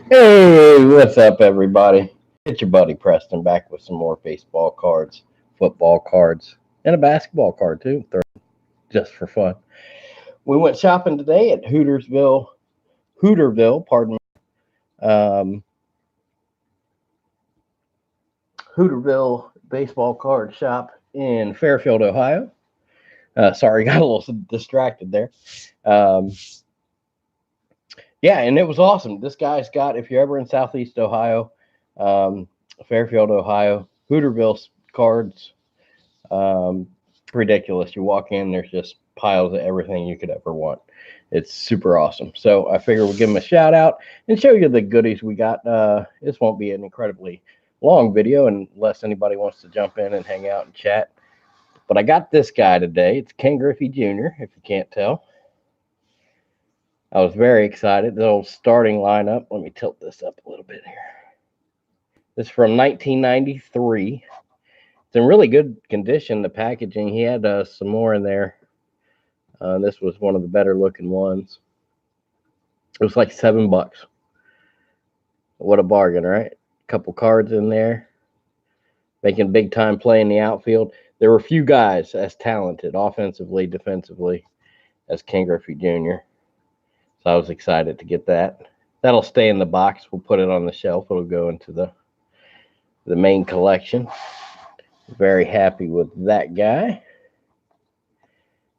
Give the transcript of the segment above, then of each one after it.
Hey, what's up, everybody? It's your buddy Preston back with some more baseball cards, football cards, and a basketball card too, just for fun. We went shopping today at Hooterville, pardon me, Hooterville Baseball Card Shop in Fairfield, Ohio. Sorry, got a little distracted there. Um, yeah, and it was awesome. This guy's got, if you're ever in Southeast Ohio, um, Fairfield, Ohio, Hooterville cards. Um, Ridiculous. You walk in, there's just piles of everything you could ever want. It's super awesome. So I figure we'll give them a shout out and show you the goodies we got. This won't be an incredibly long video unless anybody wants to jump in and hang out and chat. But I got this guy today. It's Ken Griffey Jr., if you can't tell. I was very excited. The old starting lineup. Let me tilt this up a little bit here. This is from 1993. It's in really good condition, the packaging. He had some more in there. This was one of the better looking ones. It was like $7. What a bargain, right? A couple cards in there. Making big time play in the outfield. There were few guys as talented offensively, defensively as Ken Griffey Jr. So I was excited to get that. That'll stay in the box. We'll put it on the shelf. It'll go into the main collection. Very happy with that guy.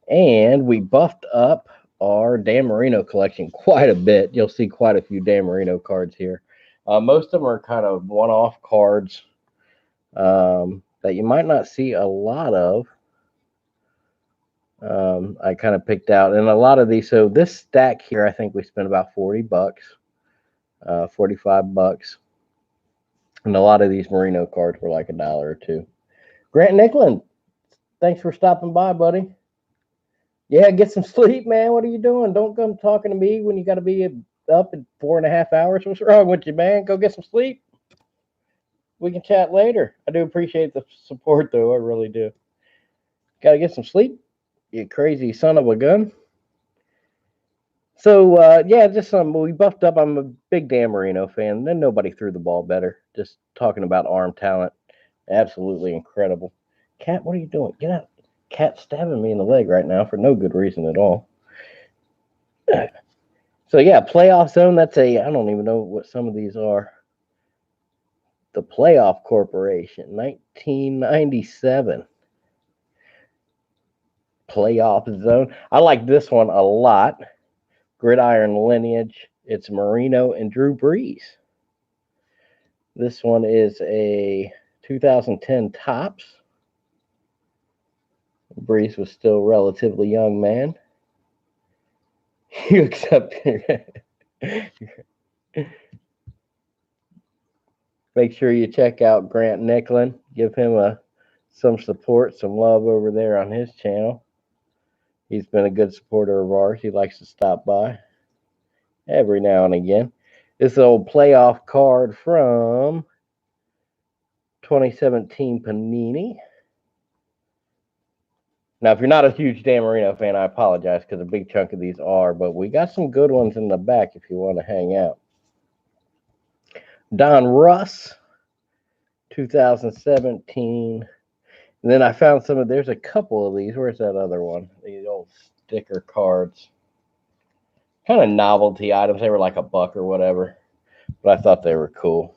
And we buffed up our Dan Marino collection quite a bit. You'll see quite a few Dan Marino cards here. Most of them are kind of one-off cards that you might not see a lot of. I kind of picked out, and a lot of these. So this stack here, I think we spent about $40, $45, and a lot of these Marino cards were like $1 or $2. Grant Nicklin, thanks for stopping by, buddy. Yeah, get some sleep, man. What are you doing? Don't come talking to me when you got to be up in 4.5 hours. What's wrong with you, man? Go get some sleep. We can chat later. I do appreciate the support, though. I really do. Got to get some sleep, you crazy son of a gun. So, yeah, just we buffed up. I'm a big Dan Marino fan. Then nobody threw the ball better. Just talking about arm talent. Absolutely incredible. Cat, what are you doing? Get out. Cat stabbing me in the leg right now for no good reason at all. So, yeah, playoff zone. I don't even know what some of these are. The Playoff Corporation, 1997. Playoff zone. I like this one a lot. Gridiron lineage. It's Marino and Drew Brees. This one is a 2010 Topps. Brees was still a relatively young man. You accept it. Make sure you check out Grant Nicklin. Give him some support, some love over there on his channel. He's been a good supporter of ours. He likes to stop by every now and again. This old playoff card from 2017 Panini. Now, if you're not a huge Dan Marino fan, I apologize because a big chunk of these are, but we got some good ones in the back if you want to hang out. Don Russ, 2017. And then I found there's a couple of these. Where's that other one? These old sticker cards. Kind of novelty items. They were like $1 or whatever, but I thought they were cool.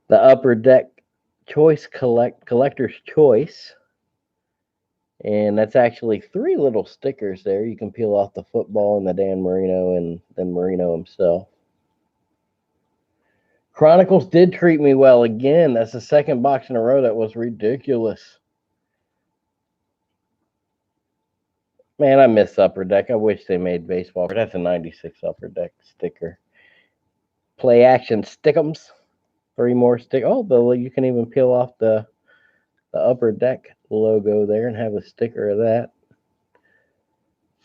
The Upper Deck Choice Collector's Choice. And that's actually 3 little stickers there. You can peel off the football and the Dan Marino and then Marino himself. Chronicles did treat me well again. That's the second box in a row that was ridiculous. Man, I miss Upper Deck. I wish they made baseball. That's a 96 Upper Deck sticker. Play Action Stick'ems. 3 more stick. Oh, Billy, you can even peel off the Upper Deck logo there and have a sticker of that.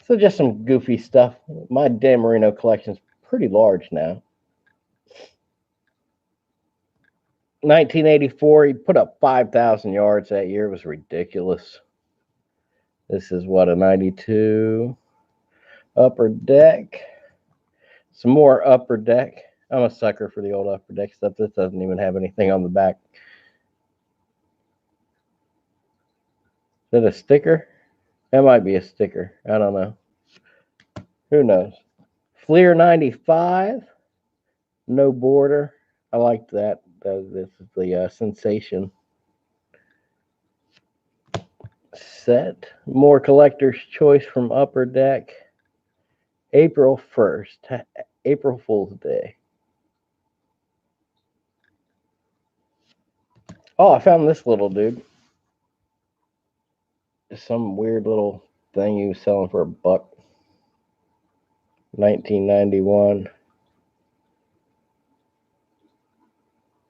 So just some goofy stuff. My Dan Marino collection's pretty large now. 1984, he put up 5,000 yards that year. It was ridiculous. This is what, a 92 Upper Deck. Some more Upper Deck. I'm a sucker for the old Upper Deck stuff. This doesn't even have anything on the back. Is that a sticker? That might be a sticker. I don't know. Who knows? Fleer 95. No border. I like that. This is the Sensation set. More Collector's Choice from Upper Deck. April 1st. April Fool's Day. Oh, I found this little dude. Some weird little thing he was selling for $1. 1991.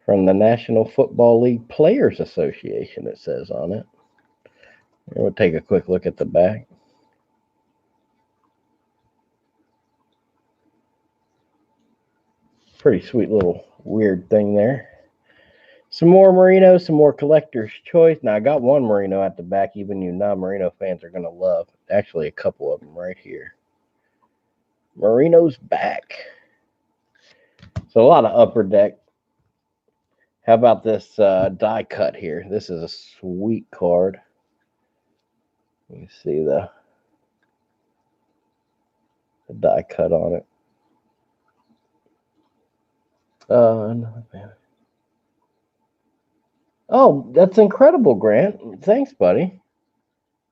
From the National Football League Players Association, it says on it. We'll take a quick look at the back. Pretty sweet little weird thing there. Some more Merino, some more Collector's Choice. Now, I got one Merino at the back, even you non-Merino fans are going to love. Actually, a couple of them right here. Merino's back. So, a lot of Upper Deck. How about this die cut here? This is a sweet card. You see the die cut on it. Oh, that's incredible, Grant. Thanks, buddy.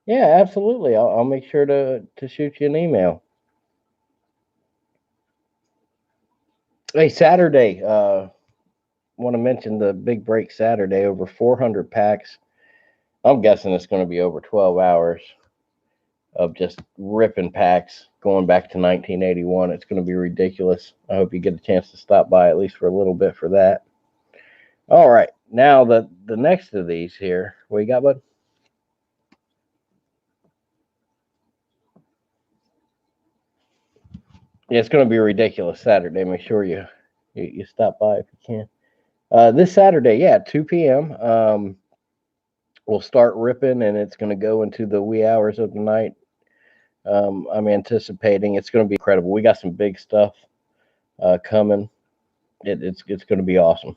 Yeah, absolutely. I'll make sure to shoot you an email. Hey, Saturday. Want to mention the big break Saturday. Over 400 packs. I'm guessing it's going to be over 12 hours of just ripping packs going back to 1981. It's going to be ridiculous. I hope you get a chance to stop by at least for a little bit for that. All right. Now, the next of these here. What you got, bud? Yeah, it's going to be ridiculous Saturday. Make sure you stop by if you can. This Saturday, yeah, 2 p.m. We'll start ripping, and it's going to go into the wee hours of the night. I'm anticipating it's going to be incredible. We got some big stuff coming. It's going to be awesome.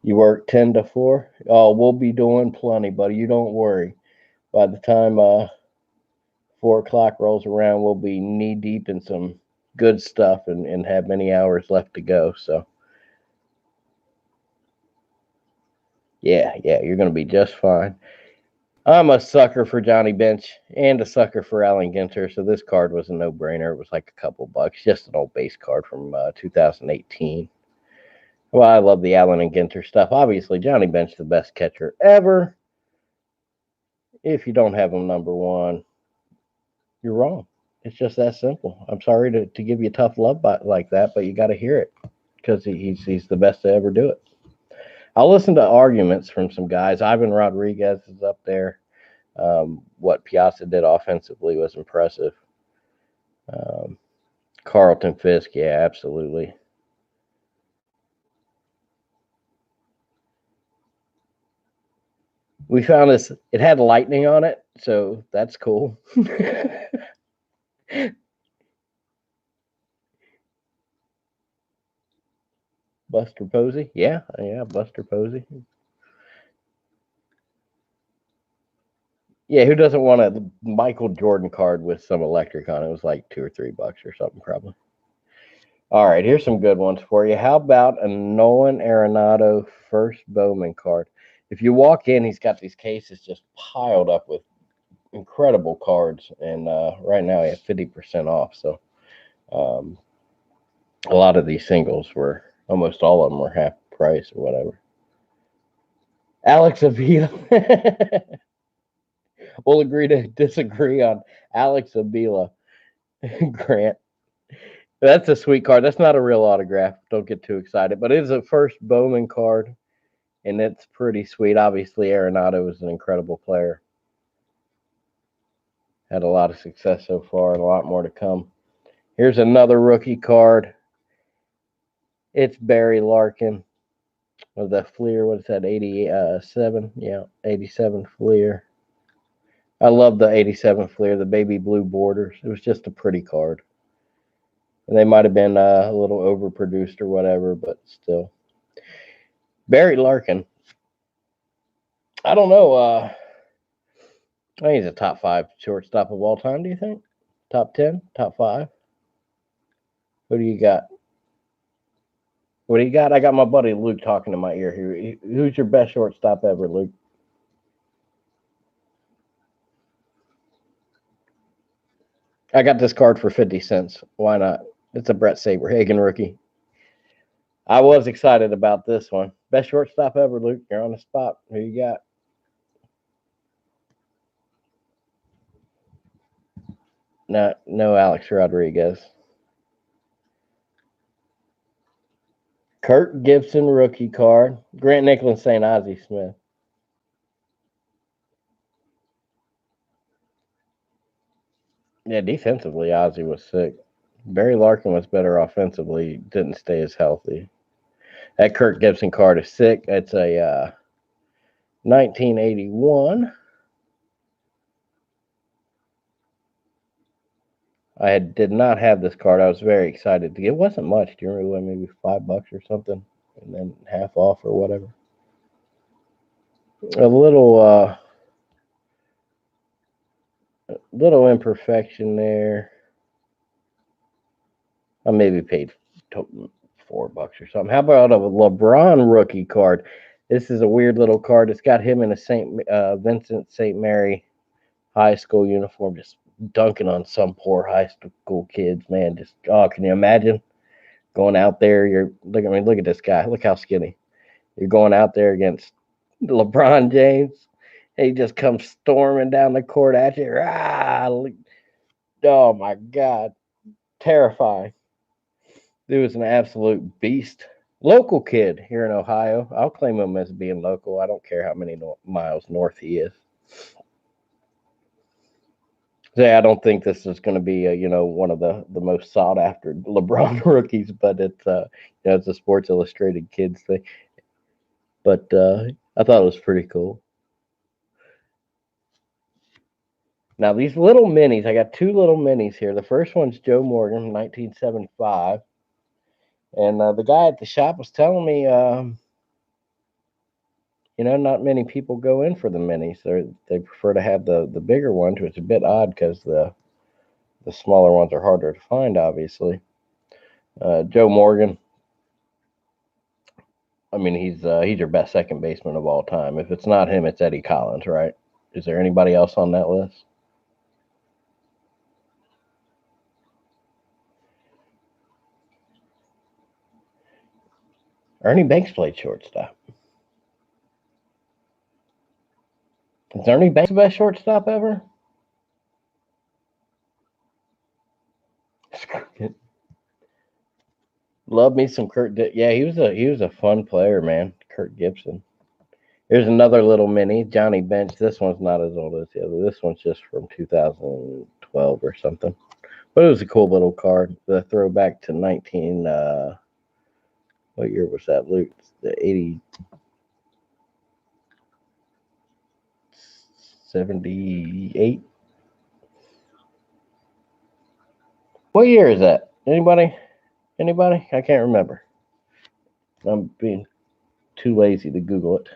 You work 10 to 4? Oh, we'll be doing plenty, buddy. You don't worry. By the time 4 o'clock rolls around, we'll be knee deep in some good stuff and have many hours left to go. So, yeah, you're going to be just fine. I'm a sucker for Johnny Bench and a sucker for Allen Ginter, so this card was a no-brainer. It was like a couple bucks, just an old base card from 2018. Well, I love the Allen and Ginter stuff. Obviously, Johnny Bench, the best catcher ever. If you don't have him number one, you're wrong. It's just that simple. I'm sorry to give you tough love like that, but you got to hear it because he's the best to ever do it. I'll listen to arguments from some guys. Ivan Rodriguez is up there. What Piazza did offensively was impressive. Carlton Fisk, yeah, absolutely. We found this. It had lightning on it, so that's cool. Buster Posey, yeah, Buster Posey. Yeah, who doesn't want a Michael Jordan card with some electric on it? It was like $2 or $3 or something, probably. All right, here's some good ones for you. How about a Nolan Arenado first Bowman card? If you walk in, he's got these cases just piled up with incredible cards, and right now he has 50% off. So a lot of these singles were, almost all of them were half price or whatever. Alex Avila. We'll agree to disagree on Alex Avila. Grant. That's a sweet card. That's not a real autograph. Don't get too excited. But it is a first Bowman card, and it's pretty sweet. Obviously, Arenado is an incredible player. Had a lot of success so far and a lot more to come. Here's another rookie card. It's Barry Larkin of the Fleer. What is that, 87? Yeah, 87 Fleer. I love the 87 Fleer, the baby blue borders. It was just a pretty card. And they might have been a little overproduced or whatever, but still. Barry Larkin. I don't know. I think he's a top 5 shortstop of all time, do you think? Top 10? Top 5? Who do you got? What do you got? I got my buddy Luke talking in my ear here. Who's your best shortstop ever, Luke? I got this card for 50 cents. Why not? It's a Brett Saberhagen rookie. I was excited about this one. Best shortstop ever, Luke. You're on the spot. Who you got? No Alex Rodriguez. Kirk Gibson rookie card. Grant Nicholas St. Ozzie Smith. Yeah, defensively, Ozzie was sick. Barry Larkin was better offensively. Didn't stay as healthy. That Kirk Gibson card is sick. It's a 1981. Did not have this card. I was very excited to get. It wasn't much. Do you remember what? Maybe $5 or something, and then half off or whatever. A little imperfection there. I maybe paid $4 or something. How about a LeBron rookie card? This is a weird little card. It's got him in a St. Vincent St. Mary high school uniform, just dunking on some poor high school kids. Man, just can you imagine going out there? Look at this guy. Look how skinny. You're going out there against LeBron James. He just comes storming down the court at you. Oh my God, terrifying. Dude was an absolute beast. Local kid here in Ohio. I'll claim him as being local. I don't care how many miles north he is. So yeah, I don't think this is going to be one of the most sought after LeBron rookies, but it's a Sports Illustrated kids thing. But I thought it was pretty cool. Now these little minis, I got 2 little minis here. The first one's Joe Morgan, 1975. And the guy at the shop was telling me, not many people go in for the minis. They prefer to have the bigger ones, which is a bit odd because the smaller ones are harder to find, obviously. Joe Morgan, I mean, he's your best second baseman of all time. If it's not him, it's Eddie Collins, right? Is there anybody else on that list? Ernie Banks played shortstop. Is Ernie Banks the best shortstop ever? Love me some Kurt. Yeah, he was a fun player, man. Kurt Gibson. Here's another little mini, Johnny Bench. This one's not as old as the other. This one's just from 2012 or something. But it was a cool little card. The throwback to 19. What year was that, Luke? The 78. What year is that? Anybody? I can't remember. I'm being too lazy to Google it.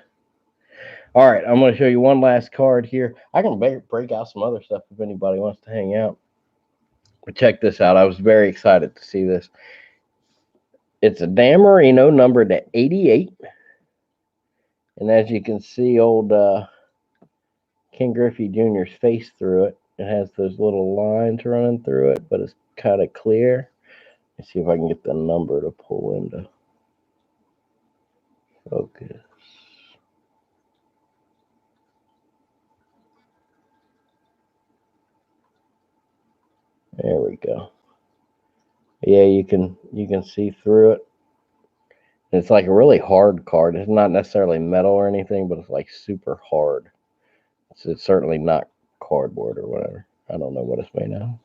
All right, I'm going to show you one last card here. I can break out some other stuff if anybody wants to hang out. But check this out. I was very excited to see this. It's a Dan Marino numbered to 88. And as you can see, old King Griffey Jr.'s face through it. It has those little lines running through it, but it's kind of clear. Let's see if I can get the number to pull into focus. There we go. Yeah, you can see through it. It's like a really hard card. It's not necessarily metal or anything, but it's like super hard. It's certainly not cardboard or whatever. I don't know what it's made of.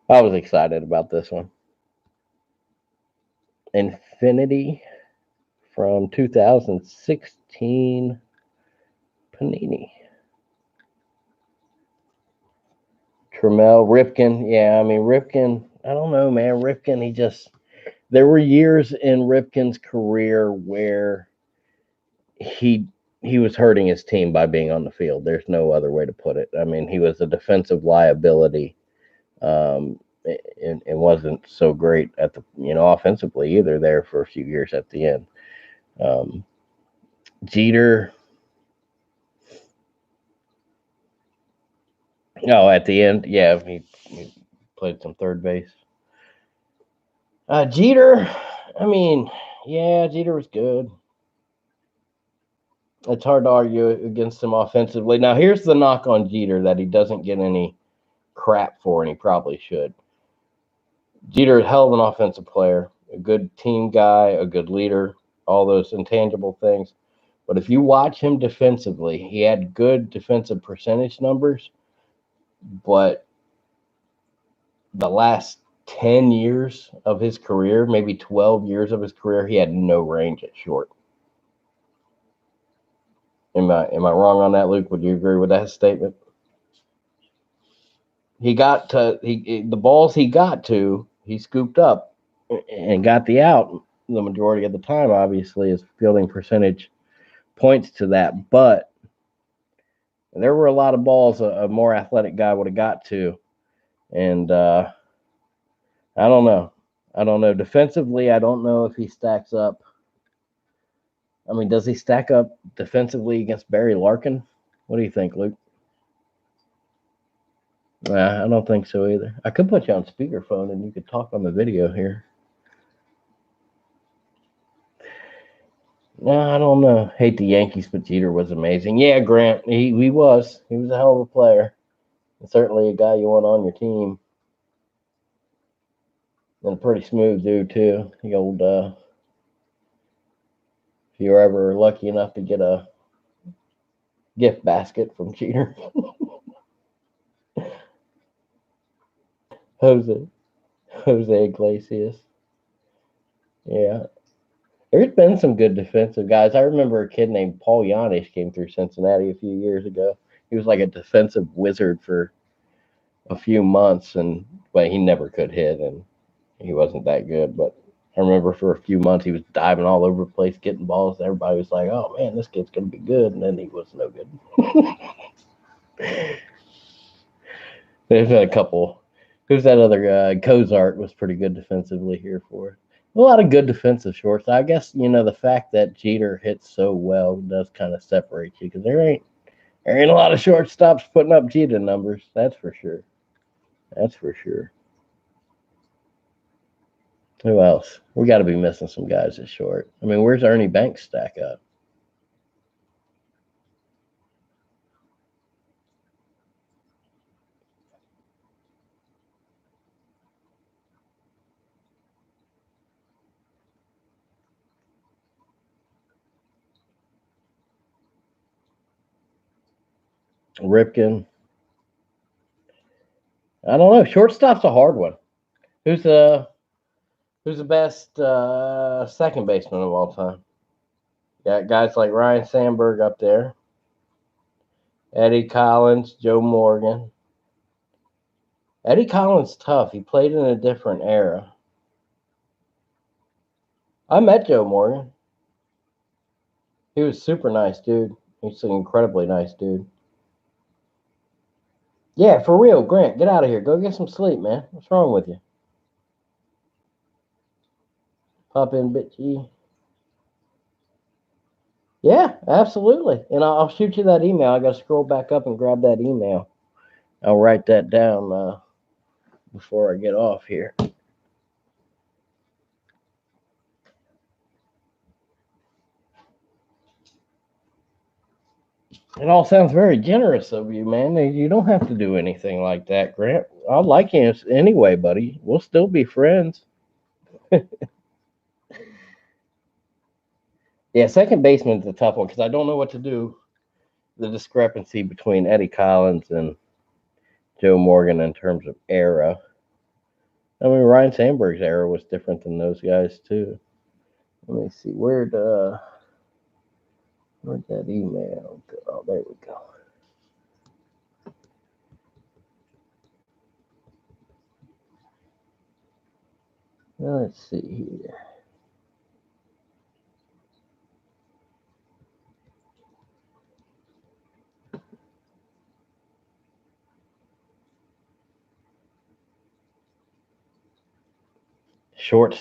I was excited about this one. Infinity from 2016 Panini. Trammell, Ripken. Yeah, I mean, Ripken, I don't know, man. Ripken, there were years in Ripken's career where he he was hurting his team by being on the field. There's no other way to put it. I mean, he was a defensive liability, um, and wasn't so great at the offensively either there for a few years at the end. Um, Jeter, no, at the end, yeah, he played some third base. Jeter, I mean, yeah, Jeter was good. It's hard to argue against him offensively. Now, here's the knock on Jeter that he doesn't get any crap for, and he probably should. Jeter is a hell of an offensive player, a good team guy, a good leader, all those intangible things. But if you watch him defensively, he had good defensive percentage numbers, but the last 10 years of his career, maybe 12 years of his career, he had no range at short. Am I wrong on that, Luke? Would you agree with that statement? The balls he got to, he scooped up and got the out the majority of the time. Obviously, his fielding percentage points to that, but there were a lot of balls a more athletic guy would have got to, and I don't know. I don't know. Defensively, I don't know if he stacks up. I mean, does he stack up defensively against Barry Larkin? What do you think, Luke? I don't think so either. I could put you on speakerphone and you could talk on the video here. No, I don't know. Hate the Yankees, but Jeter was amazing. Yeah, Grant, he was. He was a hell of a player. And certainly a guy you want on your team. And a pretty smooth dude, too. The old, if you were ever lucky enough to get a gift basket from Jeter. Jose Iglesias. Yeah. There's been some good defensive guys. I remember a kid named Paul Yanish came through Cincinnati a few years ago. He was like a defensive wizard for a few months, but he never could hit, and he wasn't that good. But I remember for a few months he was diving all over the place, getting balls. Everybody was like, "Oh man, this kid's gonna be good," and then he was no good. There's been a couple. Who's that other guy? Cozart was pretty good defensively here for it. A lot of good defensive shorts. I guess the fact that Jeter hits so well does kind of separate you because there ain't a lot of shortstops putting up Jeter numbers. That's for sure. That's for sure. Who else? We got to be missing some guys at short. I mean, where's Ernie Banks stack up? Ripken. I don't know. Shortstop's a hard one. Who's the Who's the best second baseman of all time? Got guys like Ryan Sandberg up there, Eddie Collins, Joe Morgan. Eddie Collins tough. He played in a different era. I met Joe Morgan. He was super nice dude. He's an incredibly nice dude. Yeah, for real, Grant, get out of here. Go get some sleep, man. What's wrong with you? Pop in, bitchy. Yeah, absolutely. And I'll shoot you that email. I got to scroll back up and grab that email. I'll write that down before I get off here. It all sounds very generous of you, man. You don't have to do anything like that, Grant. I like you anyway, buddy. We'll still be friends. Yeah, second baseman's a tough one because I don't know what to do. The discrepancy between Eddie Collins and Joe Morgan in terms of era. I mean, Ryan Sandberg's era was different than those guys too. Let me see. Where'd that email go? Oh, there we go. Let's see here.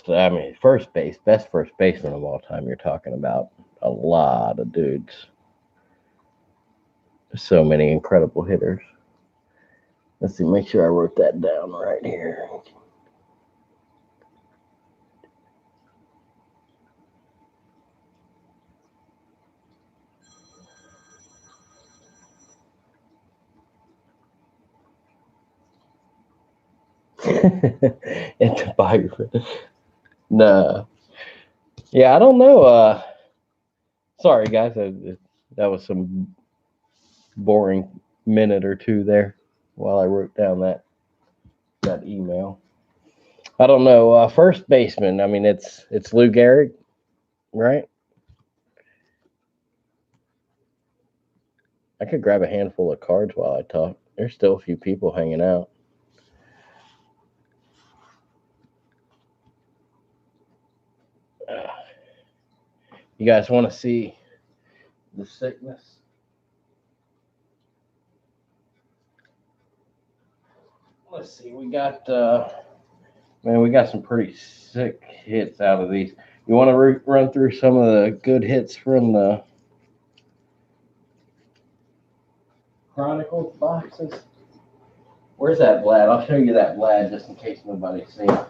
I mean, first base, best first baseman of all time. You're talking about a lot of dudes. So many incredible hitters. Let's see, make sure I wrote that down right here. It's a biography. No. Yeah, I don't know. Sorry, guys. That was some boring minute or two there while I wrote down that email. I don't know. First baseman. I mean, it's Lou Gehrig, right? I could grab a handful of cards while I talk. There's still a few people hanging out. You guys want to see the sickness? Let's see. We got some pretty sick hits out of these. You want to run through some of the good hits from the Chronicles boxes? Where's that Vlad? I'll show you that Vlad just in case nobody's seen it.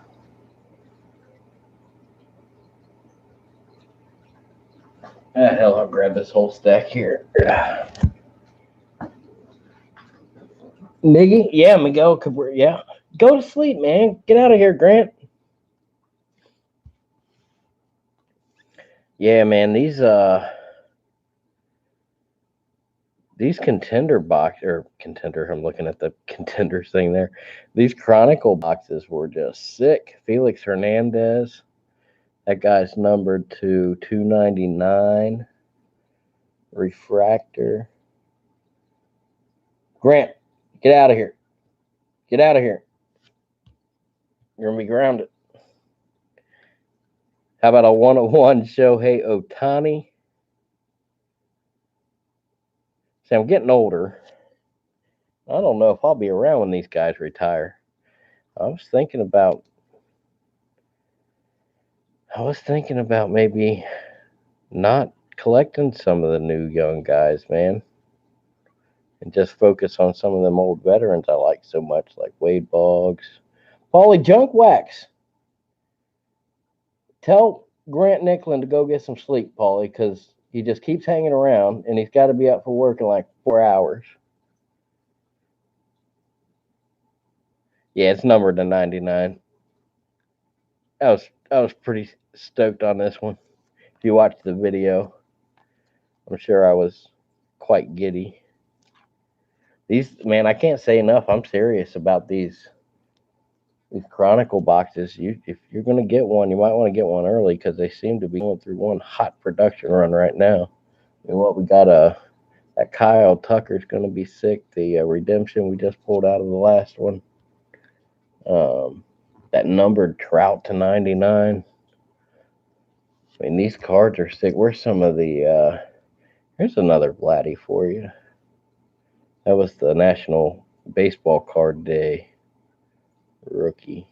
Hell, I'll grab this whole stack here. Miggy? Yeah, Miguel Cabrera. Yeah. Go to sleep, man. Get out of here, Grant. Yeah, man, these contender I'm looking at the contenders thing there. These Chronicle boxes were just sick. Felix Hernandez. That guy's numbered to 299. Refractor. Grant, get out of here. Get out of here. You're going to be grounded. How about a 101 Shohei Ohtani? See, I'm getting older. I don't know if I'll be around when these guys retire. I was thinking about maybe not collecting some of the new young guys, man, and just focus on some of them old veterans I like so much, like Wade Boggs. Paulie Junk Wax. Tell Grant Nicklin to go get some sleep, Paulie, because he just keeps hanging around, and he's got to be up for work in like 4 hours. Yeah, it's numbered to 99. I was pretty stoked on this one. If you watched the video, I'm sure I was quite giddy. Man, I can't say enough. I'm serious about these Chronicle boxes. If you're going to get one, you might want to get one early because they seem to be going through one hot production run right now. And what we got that Kyle Tucker's going to be sick. The redemption we just pulled out of the last one. That numbered Trout to 99. I mean, these cards are sick. Where's some of the? Here's another Vladdy for you. That was the National Baseball Card Day rookie.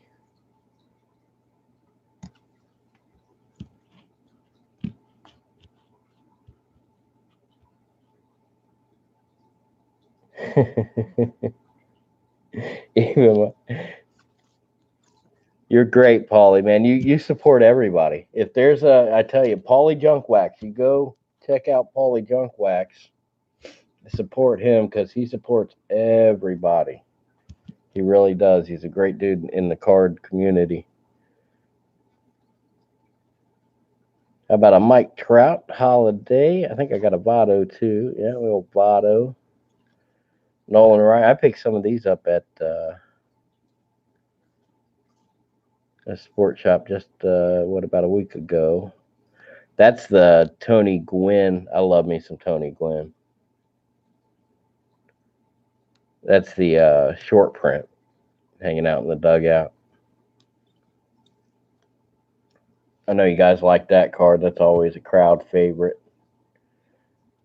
You're great, Paulie, man. You support everybody. If there's I tell you, Paulie Junk Wax, you go check out Paulie Junk Wax. Support him because he supports everybody. He really does. He's a great dude in the card community. How about a Mike Trout holiday? I think I got a Votto too. Yeah, little Votto. Nolan Ryan. I picked some of these up at a sports shop just about a week ago. That's the Tony Gwynn. I love me some Tony Gwynn. That's the short print hanging out in the dugout. I know you guys like that card. That's always a crowd favorite.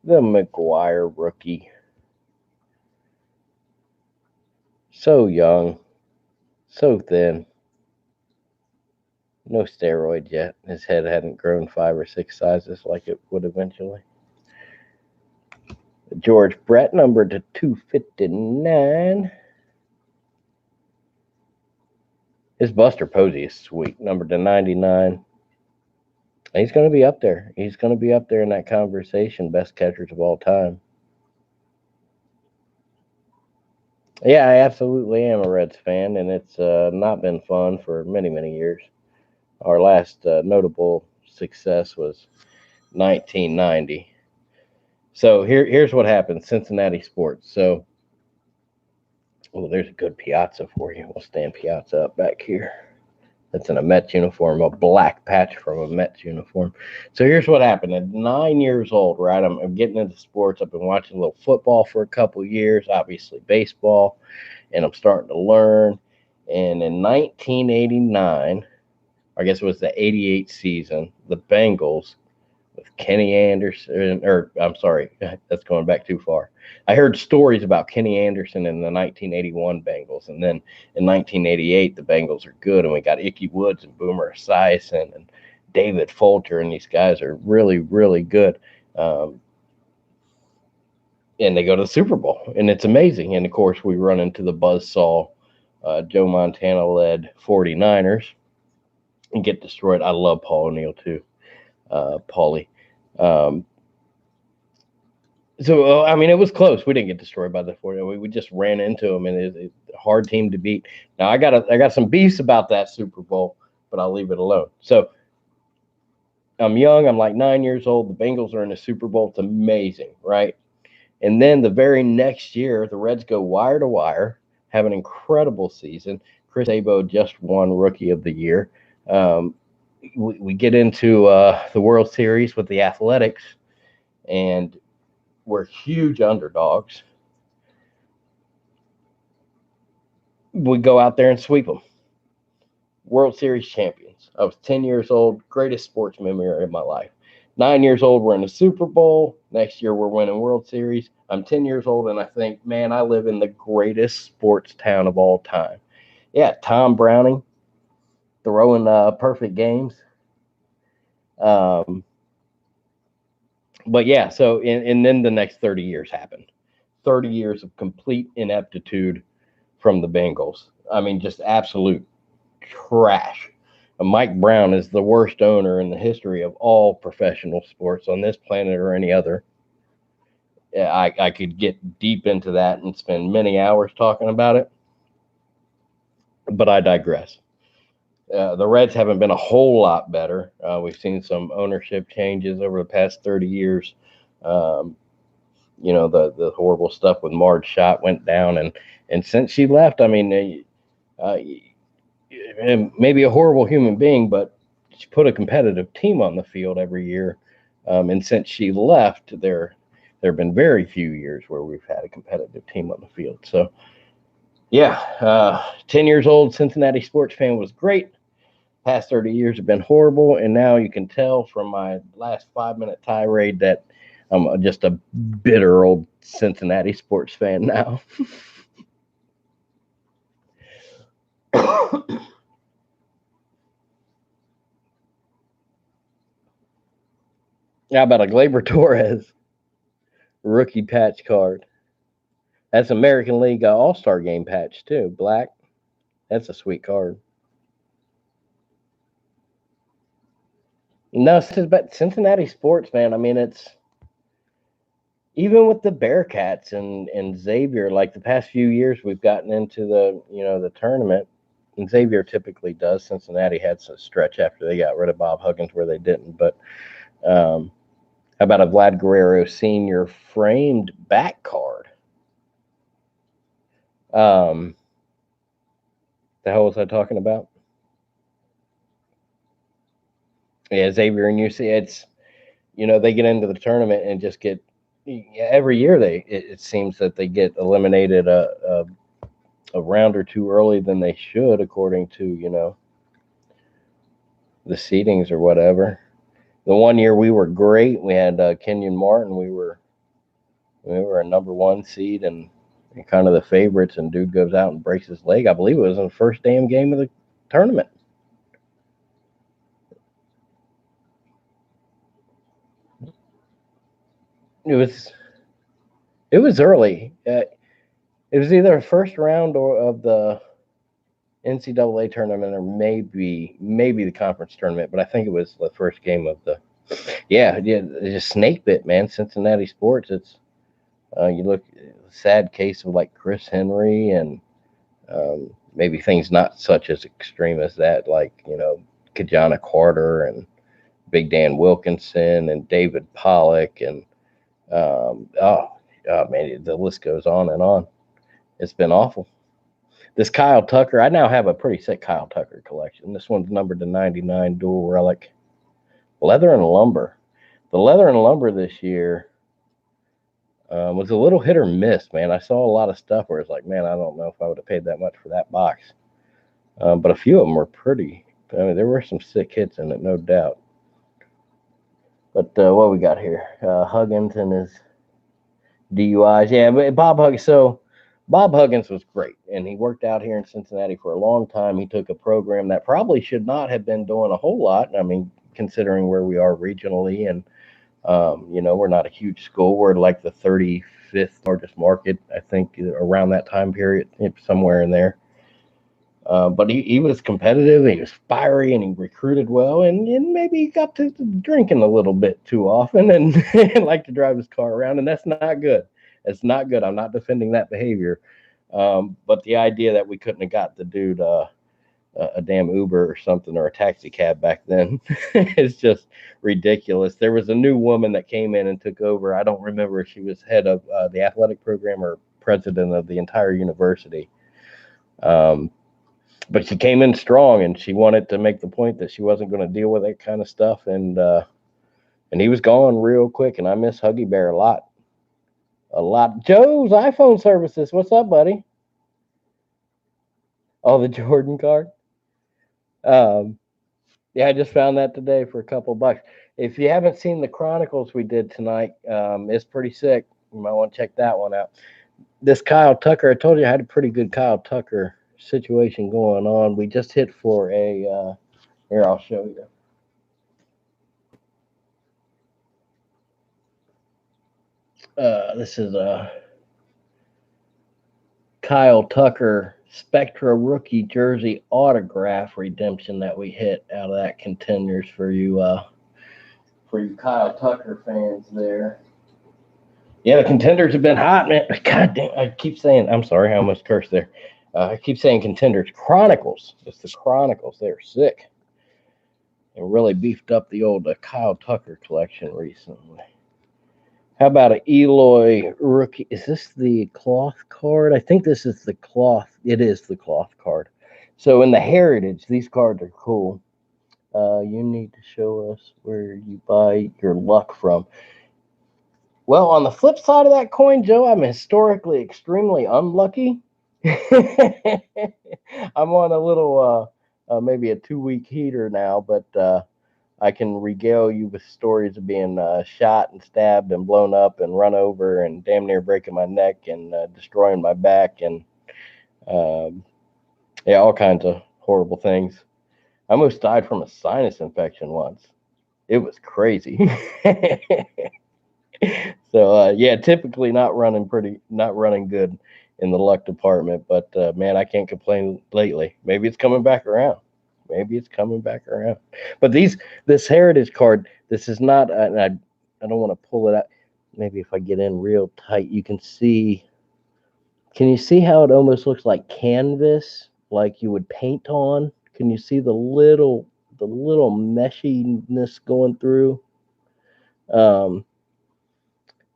The McGuire rookie. So young, so thin. No steroids yet. His head hadn't grown 5 or 6 sizes like it would eventually. George Brett, numbered to 259. His Buster Posey is sweet, numbered to 99. He's going to be up there. He's going to be up there in that conversation, best catchers of all time. Yeah, I absolutely am a Reds fan, and it's not been fun for many, many years. Our last notable success was 1990. So here's what happened, Cincinnati sports. So, oh, there's a good Piazza for you. We'll stand Piazza up back here. That's in a Mets uniform, a black patch from a Mets uniform. So here's what happened. At 9 years old, right, I'm getting into sports. I've been watching a little football for a couple of years, obviously baseball, and I'm starting to learn. And in 1989, I guess it was the 88 season, the Bengals with Kenny Anderson, or I'm sorry, that's going back too far. I heard stories about Kenny Anderson in the 1981 Bengals, and then in 1988 the Bengals are good, and we got Ickey Woods and Boomer Esiason and David Folger, and these guys are really, really good. And they go to the Super Bowl, and it's amazing. And of course, we run into the buzzsaw Joe Montana led 49ers and get destroyed. I love Paul O'Neill too. Paulie. So, I mean, it was close. We didn't get destroyed by the 49ers. We just ran into them, and it's a hard team to beat. Now, I got some beefs about that Super Bowl, but I'll leave it alone. So, I'm young. I'm like 9 years old. The Bengals are in the Super Bowl. It's amazing, right? And then the very next year, the Reds go wire to wire, have an incredible season. Chris Sabo just won Rookie of the Year. We get into the World Series with the Athletics, and we're huge underdogs. We go out there and sweep them. World Series champions. I was 10 years old, greatest sports memory of my life. 9 years old, we're in the Super Bowl. Next year, we're winning World Series. I'm 10 years old, and I think, man, I live in the greatest sports town of all time. Yeah, Tom Browning throwing perfect games. But yeah, so and then the next 30 years happened. 30 years of complete ineptitude from the Bengals. I mean, just absolute trash. Mike Brown is the worst owner in the history of all professional sports on this planet or any other. I could get deep into that and spend many hours talking about it, but I digress. The Reds haven't been a whole lot better. We've seen some ownership changes over the past 30 years. The horrible stuff with Marge Schott went down, and since she left, I mean, maybe a horrible human being, but she put a competitive team on the field every year. And since she left, there have been very few years where we've had a competitive team on the field. So, yeah, 10 years old Cincinnati sports fan was great. Past 30 years have been horrible, and now you can tell from my last 5-minute tirade that I'm just a bitter old Cincinnati sports fan now. How about a Gleyber Torres rookie patch card? That's American League All-Star Game patch too. Black. That's a sweet card. No, but Cincinnati sports, man. I mean, it's even with the Bearcats and Xavier. Like the past few years, we've gotten into the tournament, and Xavier typically does. Cincinnati had some stretch after they got rid of Bob Huggins where they didn't. But how about a Vlad Guerrero Sr. framed back card? The hell was I talking about? Yeah, Xavier and UC. It's they get into the tournament and just get every year it seems that they get eliminated a round or two early than they should, according to the seedings or whatever. The one year we were great. We had Kenyon Martin. We were a number one seed and kind of the favorites. And dude goes out and breaks his leg. I believe it was in the first damn game of the tournament. It was early. It was either first round or of the NCAA tournament or maybe the conference tournament, but I think it was the first game of the. Yeah, it's just snake bit, man. Cincinnati sports. It's you look sad case of like Chris Henry and maybe things not such as extreme as that, like Kajana Carter and Big Dan Wilkinson and David Pollock and oh man, the list goes on and on. It's been awful. This Kyle Tucker, I now have a pretty sick Kyle Tucker collection. This one's numbered to 99 dual relic. Leather and lumber. The leather and lumber this year was a little hit or miss, man. I saw a lot of stuff where it's like, man, I don't know if I would have paid that much for that box. But a few of them were pretty. I mean, there were some sick hits in it, no doubt. But what we got here? Huggins and his DUIs. Yeah, but Bob Huggins. So Bob Huggins was great, and he worked out here in Cincinnati for a long time. He took a program that probably should not have been doing a whole lot. I mean, considering where we are regionally, and we're not a huge school. We're like the 35th largest market, I think, around that time period, somewhere in there. But he was competitive, he was fiery, and he recruited well, and maybe he got to drinking a little bit too often and liked to drive his car around, and that's not good. It's not good. I'm not defending that behavior. But the idea that we couldn't have got the dude a damn Uber or something or a taxi cab back then is just ridiculous. There was a new woman that came in and took over. I don't remember if she was head of the athletic program or president of the entire university. But she came in strong, and she wanted to make the point that she wasn't going to deal with that kind of stuff. And he was gone real quick, and I miss Huggy Bear a lot. A lot. Joe's iPhone services. What's up, buddy? Oh, the Jordan card. Yeah, I just found that today for a couple bucks. If you haven't seen the Chronicles we did tonight, it's pretty sick. You might want to check that one out. This Kyle Tucker, I told you I had a pretty good Kyle Tucker situation going on. We just hit for a here, I'll show you. This is a Kyle Tucker Spectra rookie jersey autograph redemption that we hit out of that Contenders for you Kyle Tucker fans there. Yeah, the Contenders have been hot, man. God damn, I keep saying, I'm sorry, I almost cursed there. I keep saying Contenders. Chronicles. It's the Chronicles. They're sick. And really beefed up the old Kyle Tucker collection recently. How about an Eloy rookie? Is this the cloth card? I think this is the cloth. It is the cloth card. So in the Heritage, these cards are cool. You need to show us where you buy your luck from. Well, on the flip side of that coin, Joe, I'm historically extremely unlucky. I'm on a little, maybe a 2-week heater now, but I can regale you with stories of being shot and stabbed and blown up and run over and damn near breaking my neck and destroying my back and yeah, all kinds of horrible things. I almost died from a sinus infection once. It was crazy. So yeah, typically not running good in the luck department, but man, I can't complain lately. Maybe it's coming back around. But this Heritage card, this is not. I don't want to pull it out. Maybe if I get in real tight, you can see. Can you see how it almost looks like canvas, like you would paint on? Can you see the little meshiness going through?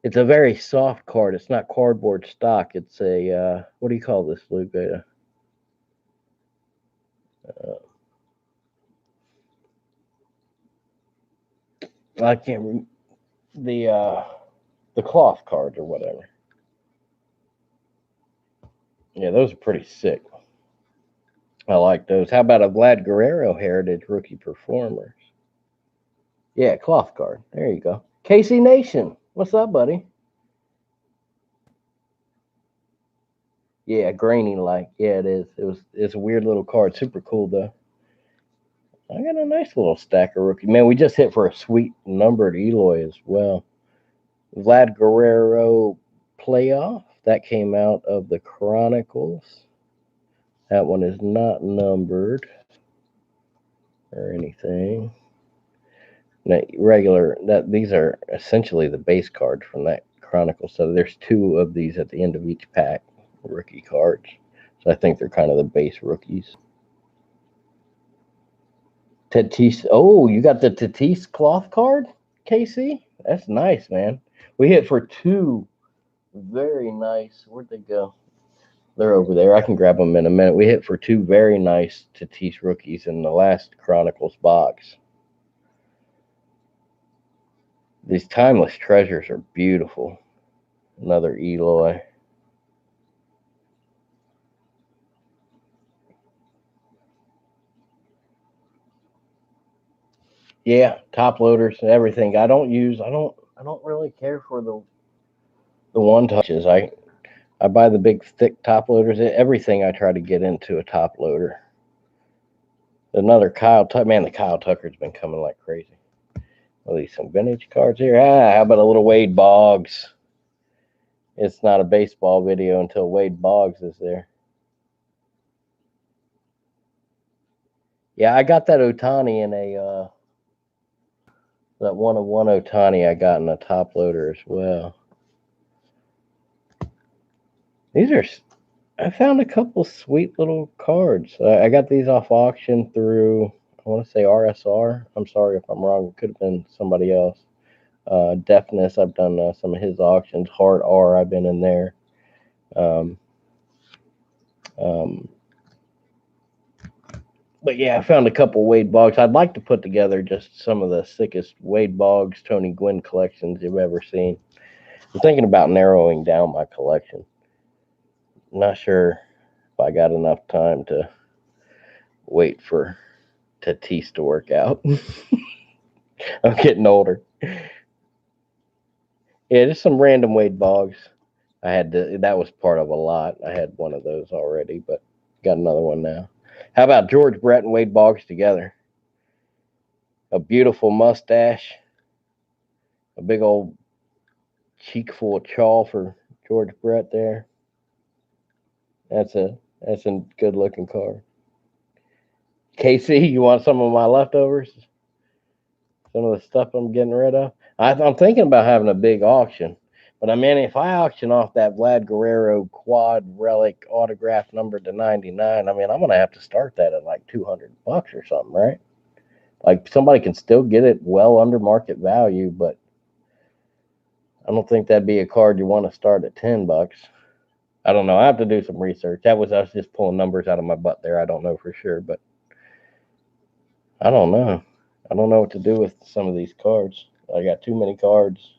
It's a very soft card. It's not cardboard stock. It's a what do you call this, Luke? I can't remember the cloth cards or whatever. Yeah, those are pretty sick. I like those. How about a Vlad Guerrero Heritage Rookie Performers? Yeah, cloth card. There you go. Casey Nation. What's up, buddy? Yeah, grainy like. Yeah, it is. It's a weird little card. Super cool though. I got a nice little stack of rookie. Man, we just hit for a sweet numbered Eloy as well. Vlad Guerrero playoff. That came out of the Chronicles. That one is not numbered or anything. Regular that these are essentially the base cards from that Chronicle. So there's two of these at the end of each pack, rookie cards. So I think they're kind of the base rookies. Tatis. Oh, you got the Tatis cloth card, KC? That's nice, man. We hit for two very nice. Where'd they go? They're over there. I can grab them in a minute. We hit for two very nice Tatis rookies in the last Chronicles box. These timeless treasures are beautiful. Another Eloy. Yeah, top loaders and everything. I don't really care for the one touches. I buy the big thick top loaders. Everything I try to get into a top loader. Another Kyle Tucker. Man, the Kyle Tucker's been coming like crazy. At least some vintage cards here. How about a little Wade Boggs? It's not a baseball video until Wade Boggs is there. Yeah, I got that Otani in a that 1/1 Otani I got in a top loader as well. These are I found a couple sweet little cards. I got these off auction through, I want to say RSR. I'm sorry if I'm wrong. It could have been somebody else. Deafness, I've done some of his auctions. Hard R, I've been in there. Um, um, but yeah, I found a couple Wade Boggs. I'd like to put together just some of the sickest Wade Boggs, Tony Gwynn collections you've ever seen. I'm thinking about narrowing down my collection. Not sure if I got enough time to wait for Tatis to work out. I'm getting older. Yeah, just some random Wade Boggs. That was part of a lot. I had one of those already, but got another one now. How about George Brett and Wade Boggs together? A beautiful mustache, a big old cheek full of chaw for George Brett there. That's a good looking card. KC, you want some of my leftovers? Some of the stuff I'm getting rid of? I'm thinking about having a big auction. But I mean, if I auction off that Vlad Guerrero quad relic autograph number to 99, I mean, I'm gonna have to start that at like $200 or something, right? Like somebody can still get it well under market value, but I don't think that'd be a card you want to start at $10. I don't know. I have to do some research. I was just pulling numbers out of my butt there. I don't know for sure, but I don't know. I don't know what to do with some of these cards. I got too many cards,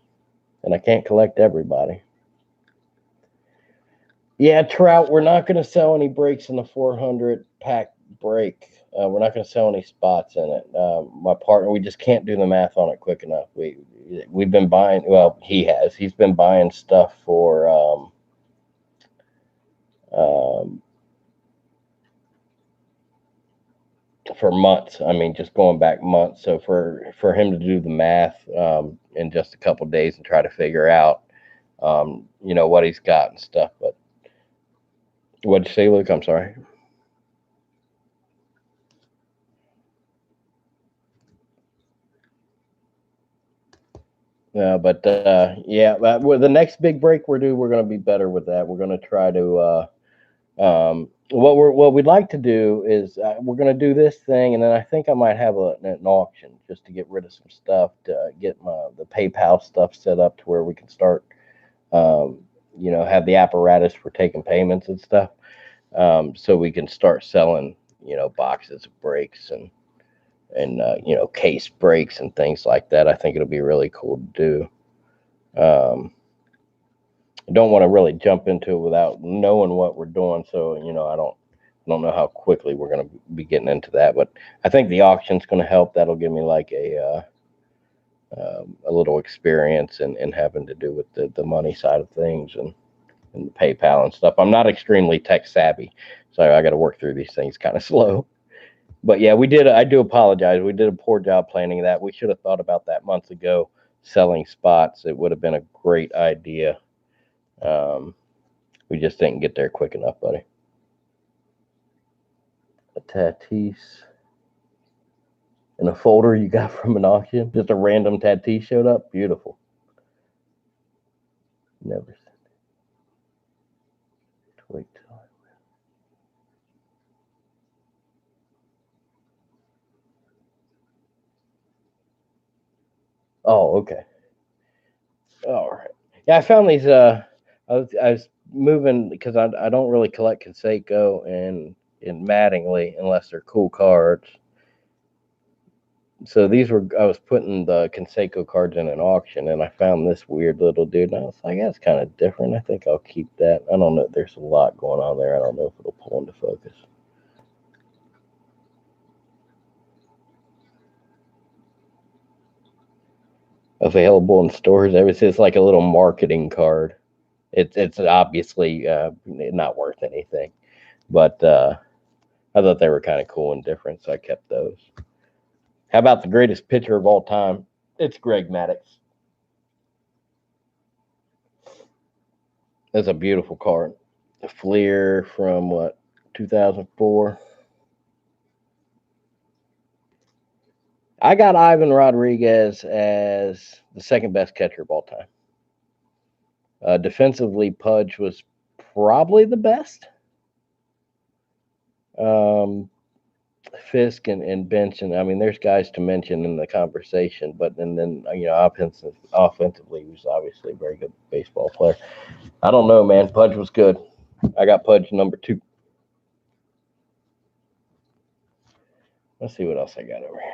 and I can't collect everybody. Yeah, Trout, we're not going to sell any breaks in the 400 pack break. We're not going to sell any spots in it. My partner, we just can't do the math on it quick enough. We've been buying. Well, he has. He's been buying stuff for months. I mean, just going back months. So for him to do the math in just a couple of days and try to figure out, what he's got and stuff. But what'd you say, Luke? I'm sorry. Yeah, but well, the next big break we're going to be better with that. We're going to try to what we'd like to do is we're going to do this thing, and then I think I might have an auction just to get rid of some stuff to get the PayPal stuff set up to where we can start, have the apparatus for taking payments and stuff, so we can start selling, boxes of breaks and case breaks and things like that. I think it'll be really cool to do. I don't want to really jump into it without knowing what we're doing. So, don't know how quickly we're going to be getting into that, but I think the auction's going to help. That'll give me like a little experience in having to do with the money side of things and the PayPal and stuff. I'm not extremely tech savvy, so I got to work through these things kind of slow. But yeah, we did. I do apologize. We did a poor job planning that. We should have thought about that months ago. Selling spots. It would have been a great idea. Um, we just didn't get there quick enough, buddy. A Tatis in a folder you got from an auction. Just a random Tatis showed up. Beautiful. Never seen it. Wait till Oh, okay. All right. Yeah, I found these. I was moving because I don't really collect Conseco and Mattingly unless they're cool cards. So these were I was putting the Conseco cards in an auction, and I found this weird little dude, and I was like, that's kind of different. I think I'll keep that. I don't know. There's a lot going on there. I don't know if it'll pull into focus. Available in stores. It's like a little marketing card. It's obviously not worth anything, but I thought they were kind of cool and different, so I kept those. How about the greatest pitcher of all time? It's Greg Maddux. That's a beautiful card. The Fleer from what, 2004? I got Ivan Rodriguez as the second best catcher of all time. Defensively, Pudge was probably the best. Um, Fisk and Benson. I mean, there's guys to mention in the conversation, but then offensively, he was obviously a very good baseball player. I don't know, man. Pudge was good. I got Pudge number 2. Let's see what else I got over here.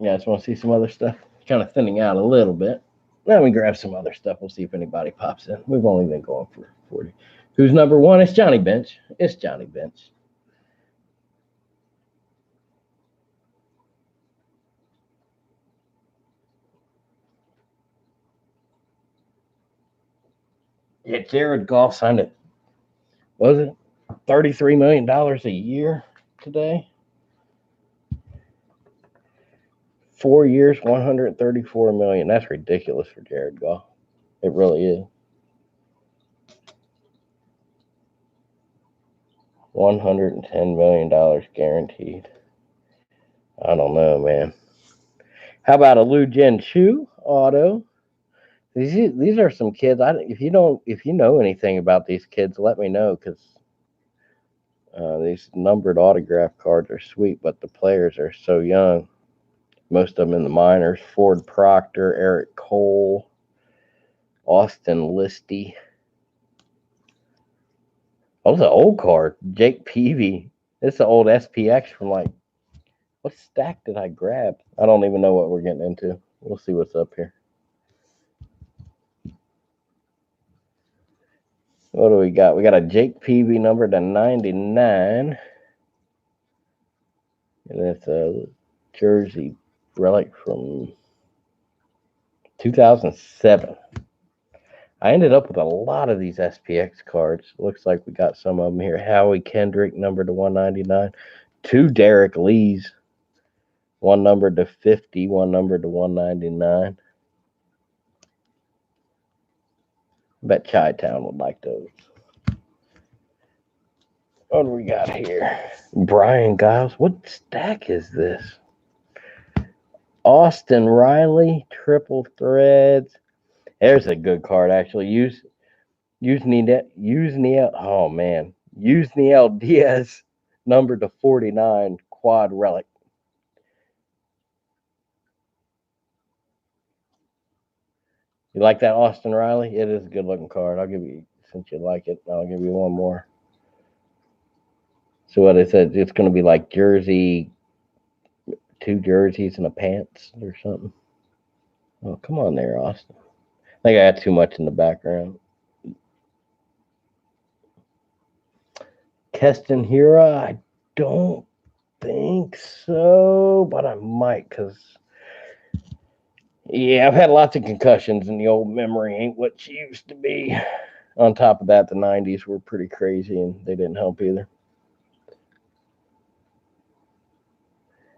You guys want to see some other stuff? Kind of thinning out a little bit. Let me grab some other stuff. We'll see if anybody pops in. We've only been going for 40. Who's number 1? It's Johnny Bench. It's Johnny Bench. Yeah, Jared Goff signed it. Was it $33 million a year today? 4 years, 134 million. That's ridiculous for Jared Goff. It really is. $110 million guaranteed. I don't know, man. How about a Lou Jin Chu auto? These are some kids. If you know anything about these kids, let me know because these numbered autograph cards are sweet, but the players are so young. Most of them in the minors. Ford Proctor, Eric Cole, Austin Listy. Oh, it's an old card. Jake Peavy. It's an old SPX from like, what stack did I grab? I don't even know what we're getting into. We'll see what's up here. What do we got? We got a Jake Peavy number to 99. And it's a jersey relic from 2007. I ended up with a lot of these SPX cards. Looks like we got some of them here. Howie Kendrick, number to 199. 2 Derek Lees. 1 number to 50, 1 number to 199. I bet Chi-Town would like those. What do we got here? Brian Giles. What stack is this? Austin Riley, triple threads. There's a good card, actually. Usniel. Oh, man. Usniel Diaz, number to 49, quad relic. You like that Austin Riley? It is a good looking card. I'll give you, since you like it, I'll give you one more. So what it said, it's going to be like jersey, 2 jerseys and a pants or something. Oh, come on there, Austin. I think I got too much in the background. Keston Hira, I don't think so, but I might, because, yeah, I've had lots of concussions, and the old memory ain't what she used to be. On top of that, the 90s were pretty crazy, and they didn't help either.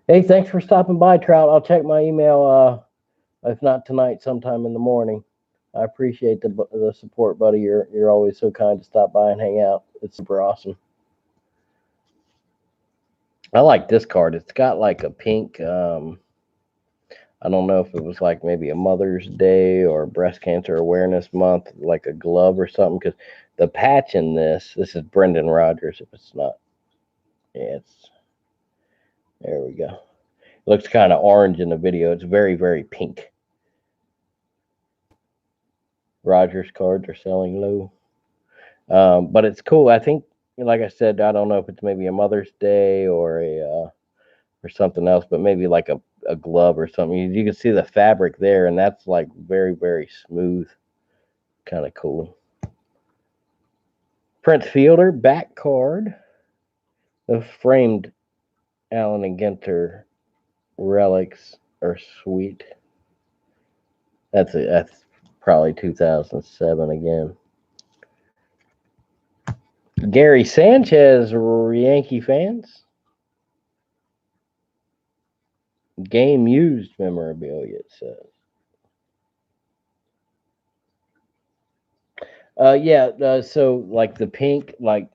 Hey, thanks for stopping by, Trout. I'll check my email, if not tonight, sometime in the morning. I appreciate the support, buddy. You're always so kind to stop by and hang out. It's super awesome. I like this card. It's got like a pink. I don't know if it was like maybe a Mother's Day or Breast Cancer Awareness Month, like a glove or something. Because the patch in this is Brendan Rodgers. If it's not, yeah, it's there. We go. It looks kind of orange in the video. It's very, very pink. Rodgers cards are selling low. But it's cool. I think, like I said, I don't know if it's maybe a Mother's Day or or something else, but maybe like a glove or something. You can see the fabric there, and that's like very, very smooth. Kind of cool. Prince Fielder back card. The framed Allen and Ginter relics are sweet. That's probably 2007 again. Gary Sanchez, Yankee fans. Game used memorabilia, it says. So like the pink, like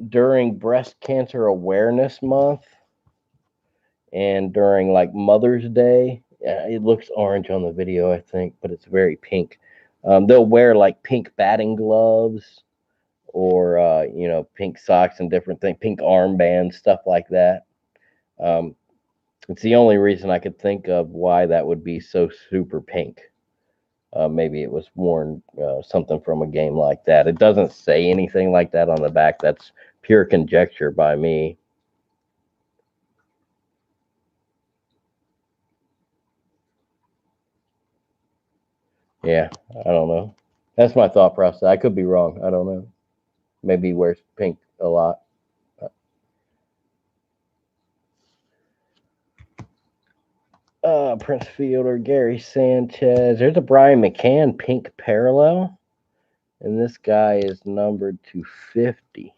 during Breast Cancer Awareness Month and during like Mother's Day, it looks orange on the video, I think, but it's very pink. They'll wear like pink batting gloves or pink socks and different things, pink armbands, stuff like that. It's the only reason I could think of why that would be so super pink. Maybe it was worn something from a game like that. It doesn't say anything like that on the back. That's pure conjecture by me. Yeah, I don't know. That's my thought process. I could be wrong. I don't know. Maybe he wears pink a lot. Prince Fielder, Gary Sanchez. There's a Brian McCann pink parallel, and this guy is numbered to 50.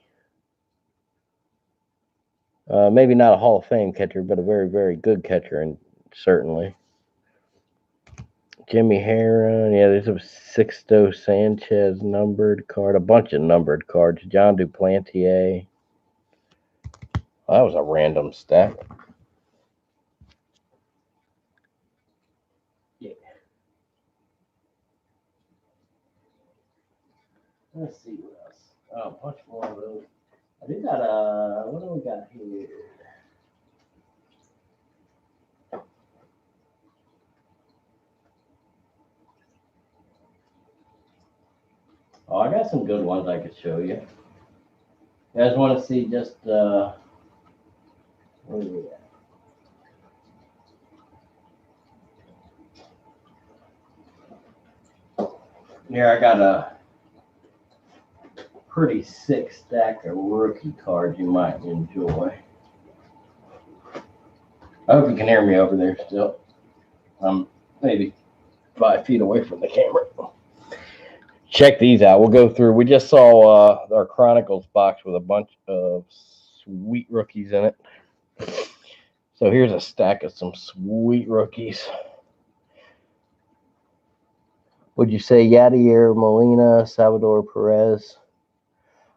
Maybe not a Hall of Fame catcher, but a very, very good catcher, and certainly. Jimmy Herron. Yeah, there's a Sixto Sanchez numbered card, a bunch of numbered cards. John Duplantier. That was a random stack. Yeah. Let's see what else. Oh, a bunch more of those. I think got what do we got here? Oh, I got some good ones I could show you. You guys want to see just where are we at? Here I got a pretty sick stack of rookie cards you might enjoy. I hope you can hear me over there still. I'm maybe 5 feet away from the camera. Check these out. We'll go through. We just saw our Chronicles box with a bunch of sweet rookies in it. So here's a stack of some sweet rookies. Would you say Yadier Molina, Salvador Perez?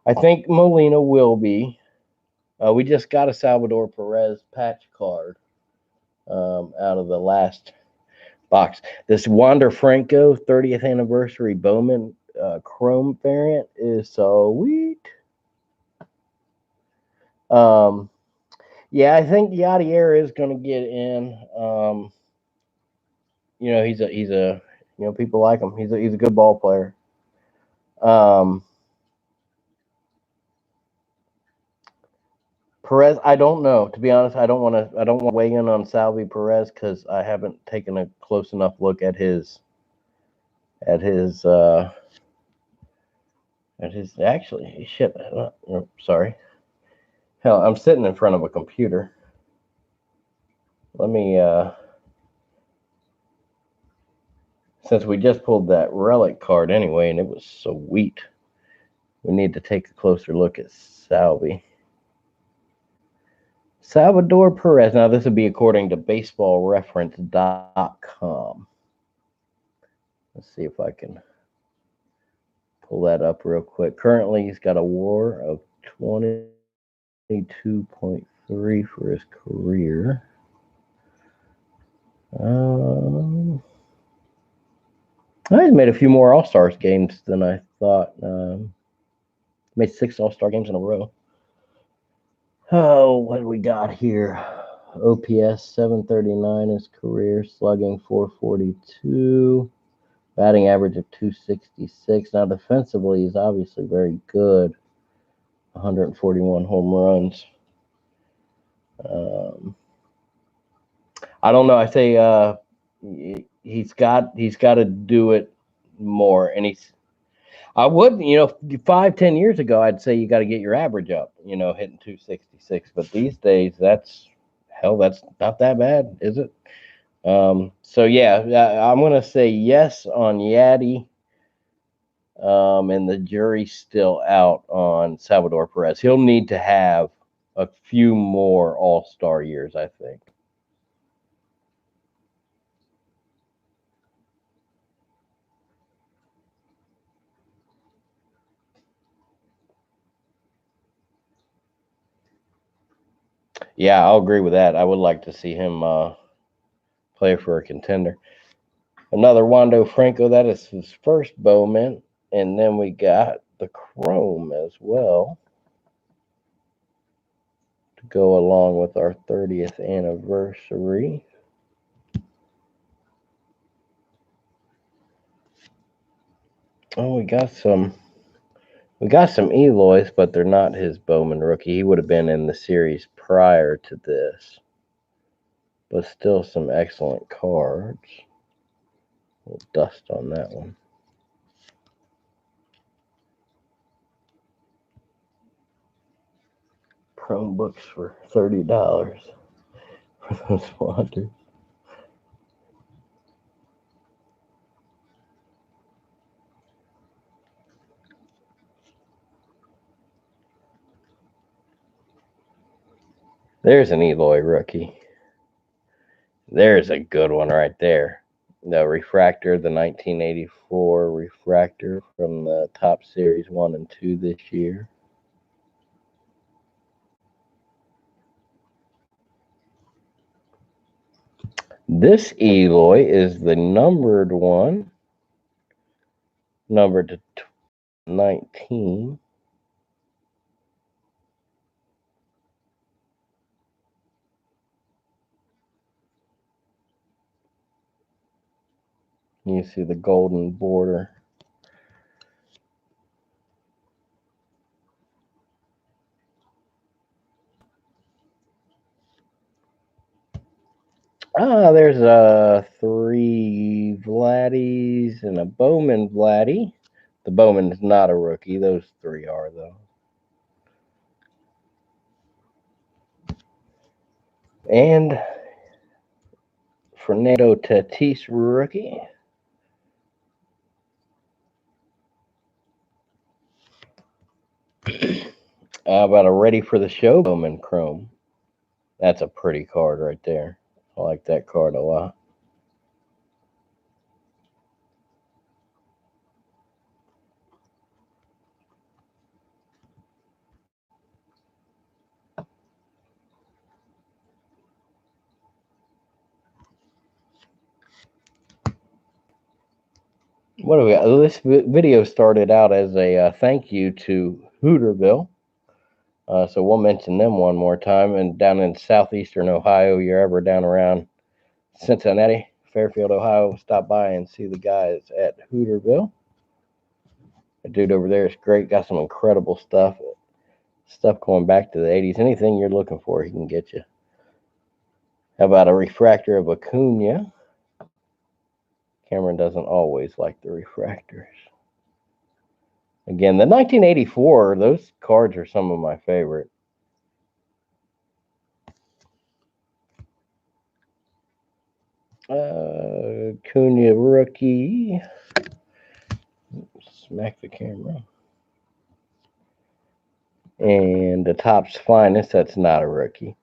I think Molina will be. We just got a Salvador Perez patch card out of the last box. This Wander Franco 30th anniversary Bowman Chrome variant is sweet. Yeah, I think Yadier is going to get in. He's a people like him. He's a good ball player. Perez, I don't know. To be honest, I don't want to weigh in on Salvi Perez because I haven't taken a close enough look at his actually shit. Sorry. Hell, I'm sitting in front of a computer. Let me, since we just pulled that relic card anyway, and it was sweet, we need to take a closer look at Salvi. Salvador Perez. Now, this would be according to baseballreference.com. Let's see if I can pull that up real quick. Currently, he's got a WAR of 22.3 for his career. He's made a few more All-Stars games than I thought. Made 6 All-Star games in a row. Oh, what do we got here? OPS 739 his career, slugging 442, batting average of 266. Now defensively, he's obviously very good. 141 home runs. I don't know. I say he's got to do it more, and I would, 5-10 years ago, I'd say you got to get your average up, hitting 266. But these days, that's not that bad, is it? So yeah, I'm gonna say yes on Yadi. And the jury's still out on Salvador Perez. He'll need to have a few more All-Star years, I think. Yeah, I'll agree with that. I would like to see him play for a contender. Another Wando Franco. That is his first Bowman. And then we got the Chrome as well to go along with our 30th anniversary. Oh, we got some Eloys, but they're not his Bowman rookie. He would have been in the series prior to this. But still some excellent cards. A little dust on that one. Chromebooks for $30 for those Wanders. There's an Eloy rookie. There's a good one right there. The refractor, the 1984 refractor from the Top Series 1 and 2 this year. This Eloy is the numbered one, numbered to 19. You see the golden border. There's 3 Vladdies and a Bowman Vladdy. The Bowman is not a rookie. Those 3 are, though. And Fernando Tatis rookie. How about a ready for the show Bowman Chrome? That's a pretty card right there. I like that card a lot. What do we got? This video started out as a thank you to Hooterville. So we'll mention them one more time. And down in southeastern Ohio, you're ever down around Cincinnati, Fairfield, Ohio, stop by and see the guys at Hooterville. The dude over there is great. Got some incredible stuff. Stuff going back to the 80s. Anything you're looking for, he can get you. How about a refractor of Acuna? Cameron doesn't always like the refractors. Again, the 1984, those cards are some of my favorite. Cunha rookie. Smack the camera. And the Topps Finest, that's not a rookie.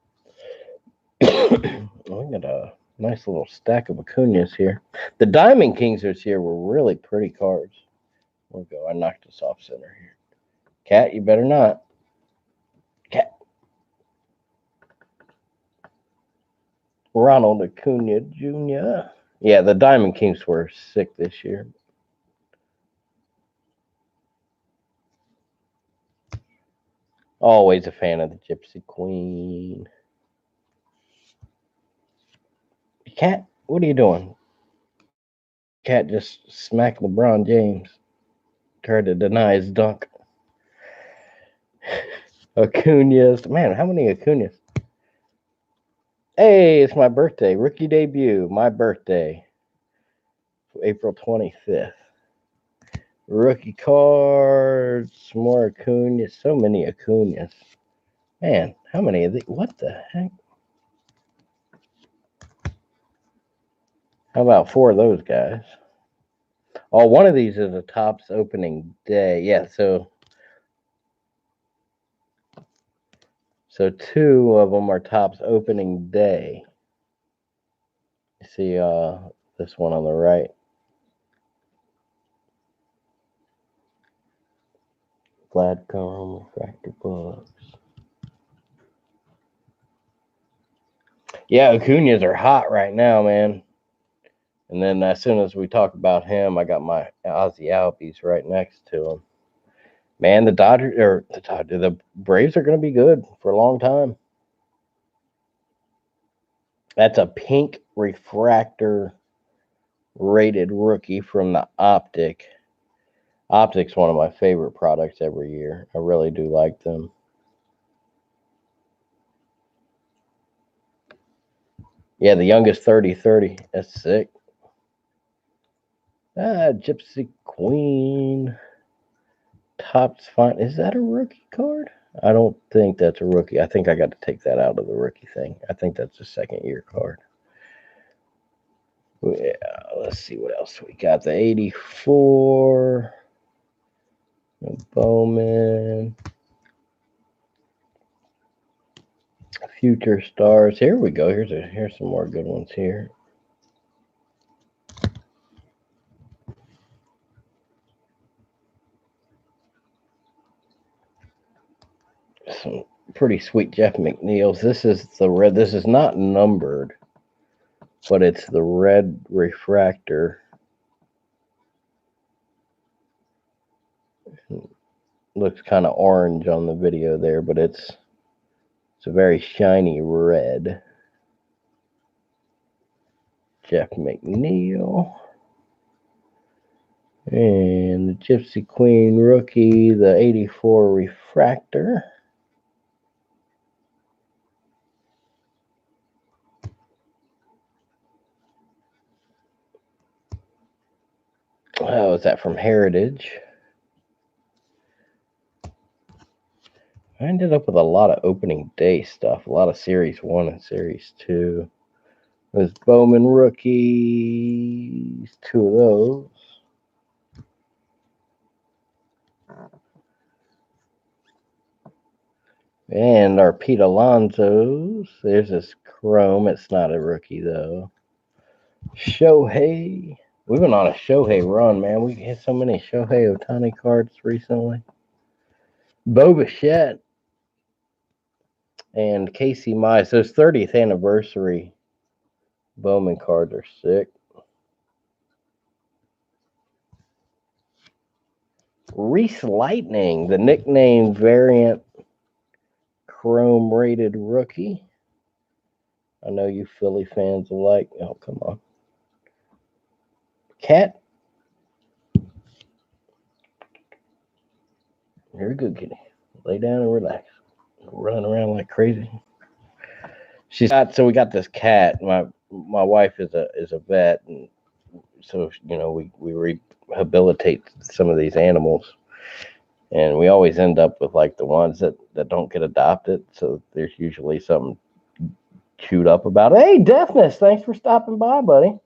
We got a nice little stack of Acuñas here. The Diamond Kings this year were really pretty cards. We'll go. I knocked this off center here. Cat, you better not. Cat. Ronald Acuna Jr. Yeah, the Diamond Kings were sick this year. Always a fan of the Gypsy Queen. Cat, what are you doing? Cat just smacked LeBron James. Tried to deny his dunk. Acuñas. Man, how many Acuñas? Hey, it's my birthday. Rookie debut. My birthday. April 25th. Rookie cards. More Acuñas. So many Acuñas. Man, how many of these? What the heck? How about 4 of those guys? Oh, one of these is a Topps opening day. Yeah, so 2 of them are Topps opening day. You see this one on the right. Glad Chrome refractor books. Yeah, Acuñas are hot right now, man. And then as soon as we talk about him, I got my Ozzy Albies right next to him. Man, the Braves are going to be good for a long time. That's a pink refractor rated rookie from the Optic. Optic's one of my favorite products every year. I really do like them. Yeah, the youngest 30-30. That's sick. Gypsy Queen. Topps Fine. Is that a rookie card? I don't think that's a rookie. I think I got to take that out of the rookie thing. I think that's a second-year card. Yeah, let's see what else we got. The 84. Bowman. Future Stars. Here we go. Here's some more good ones here. Some pretty sweet Jeff McNeil's. This is the red. This is not numbered, but it's the red refractor. Looks kind of orange on the video there, but it's a very shiny red. Jeff McNeil. And the Gypsy Queen rookie, the 84 refractor. Oh, is that from Heritage? I ended up with a lot of opening day stuff, a lot of Series 1 and Series 2. There's Bowman rookies, 2 of those. And our Pete Alonso's. There's this Chrome. It's not a rookie, though. Shohei. We've been on a Shohei run, man. We hit so many Shohei Ohtani cards recently. Bo Bichette and Casey Mize. Those 30th anniversary Bowman cards are sick. Reese Lightning, the nickname variant Chrome rated rookie. I know you Philly fans will like. Oh, come on. Cat. You're a good kitty. Lay down and relax. Running around like crazy. So we got this cat. My wife is a vet, and so we rehabilitate some of these animals, and we always end up with like the ones that don't get adopted. So there's usually something shoot up about it. Hey, Deafness, thanks for stopping by, buddy.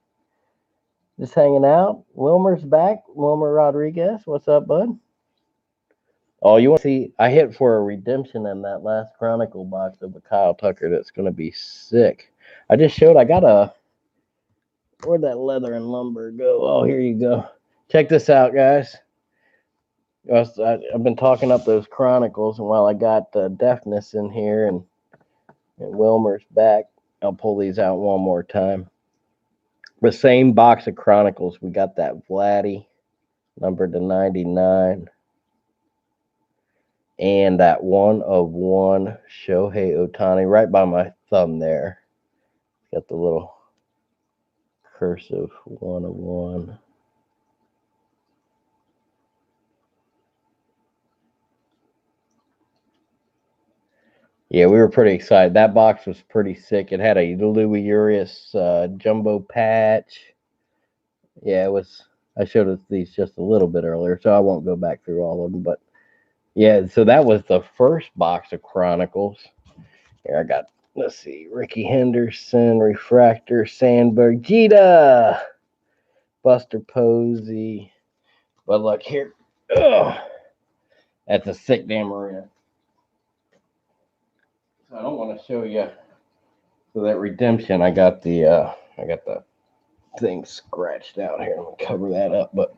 Just hanging out. Wilmer's back. Wilmer Rodriguez, what's up, bud? Oh, you want to see? I hit for a redemption in that last Chronicle box of a Kyle Tucker that's going to be sick. I just showed I got a. Where'd that leather and lumber go? Oh, here you go. Check this out, guys. I've been talking up those Chronicles, and while I got Deafness in here and Wilmer's back, I'll pull these out one more time. The same box of Chronicles. We got that Vladdy, numbered to 99. And that 1/1 Shohei Ohtani right by my thumb there. Got the little cursive 1/1. Yeah, we were pretty excited. That box was pretty sick. It had a Louis Urias jumbo patch. Yeah, it was. I showed us these just a little bit earlier, so I won't go back through all of them. But yeah, so that was the first box of Chronicles. Here I got, let's see, Ricky Henderson, Refractor, Sandberg, Jeter, Buster Posey. But look here. Ugh, that's a sick damn arena. So I don't want to show you. So that redemption, I got the thing scratched out here. I'm gonna cover that up. But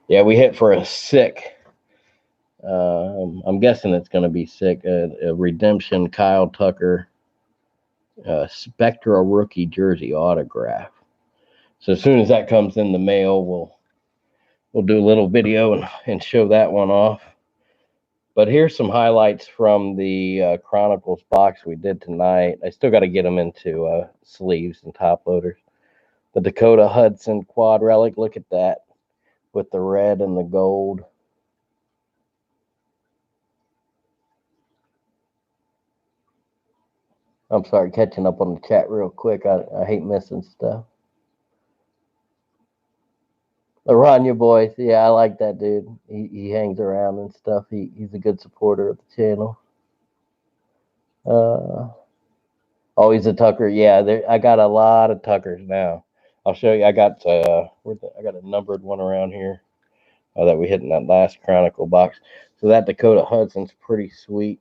yeah, we hit for a sick. I'm guessing it's gonna be sick. A redemption Kyle Tucker Spectra rookie jersey autograph. So as soon as that comes in the mail, we'll do a little video and show that one off. But here's some highlights from the Chronicles box we did tonight. I still got to get them into sleeves and top loaders. The Dakota Hudson quad relic, look at that, with the red and the gold. I'm sorry, catching up on the chat real quick. I hate missing stuff. The Rania boys, yeah, I like that dude. He hangs around and stuff. He's a good supporter of the channel. Oh, he's a Tucker. Yeah, I got a lot of Tuckers now. I'll show you. I got a numbered one around here that we hit in that last Chronicle box. So that Dakota Hudson's pretty sweet.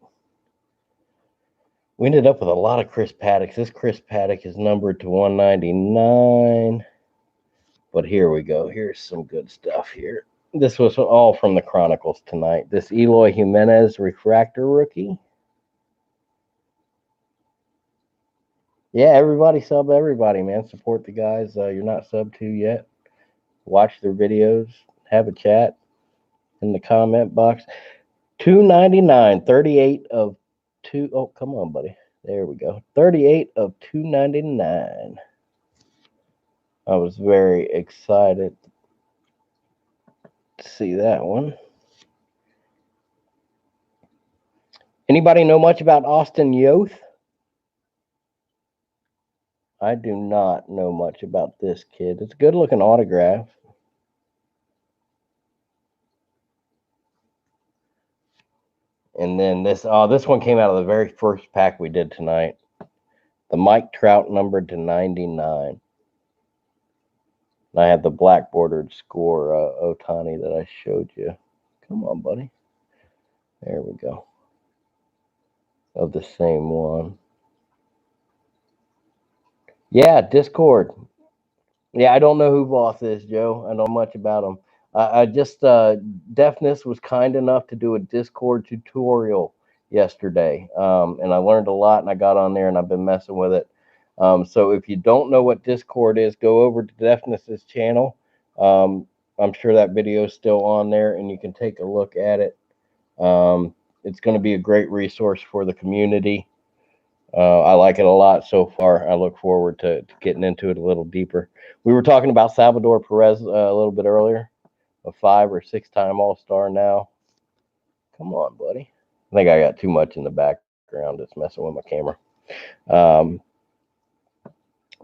We ended up with a lot of Chris Paddocks. This Chris Paddock is numbered to 199. But here we go. Here's some good stuff here. This was all from the Chronicles tonight. This Eloy Jimenez refractor rookie. Yeah, everybody sub everybody, man. Support the guys you're not subbed to yet. Watch their videos. Have a chat in the comment box. $2.99, 38 of 2. Oh, come on, buddy. There we go. 38 of 299. I was very excited to see that one. Anybody know much about Austin Yoth? I do not know much about this kid. It's a good looking autograph. And then this one came out of the very first pack we did tonight. The Mike Trout numbered to 99. And I had the black bordered score Ohtani that I showed you. Come on, buddy. There we go. Of the same one. Yeah, Discord. Yeah, I don't know who Boss is, Joe. I don't know much about him. I just Deafness was kind enough to do a Discord tutorial yesterday, and I learned a lot. And I got on there and I've been messing with it. So if you don't know what Discord is, go over to Deafness's channel. I'm sure that video is still on there, and you can take a look at it. It's going to be a great resource for the community. I like it a lot so far. I look forward to getting into it a little deeper. We were talking about Salvador Perez a little bit earlier, a 5 or 6 time All-Star now. Come on, buddy. I think I got too much in the background. It's messing with my camera.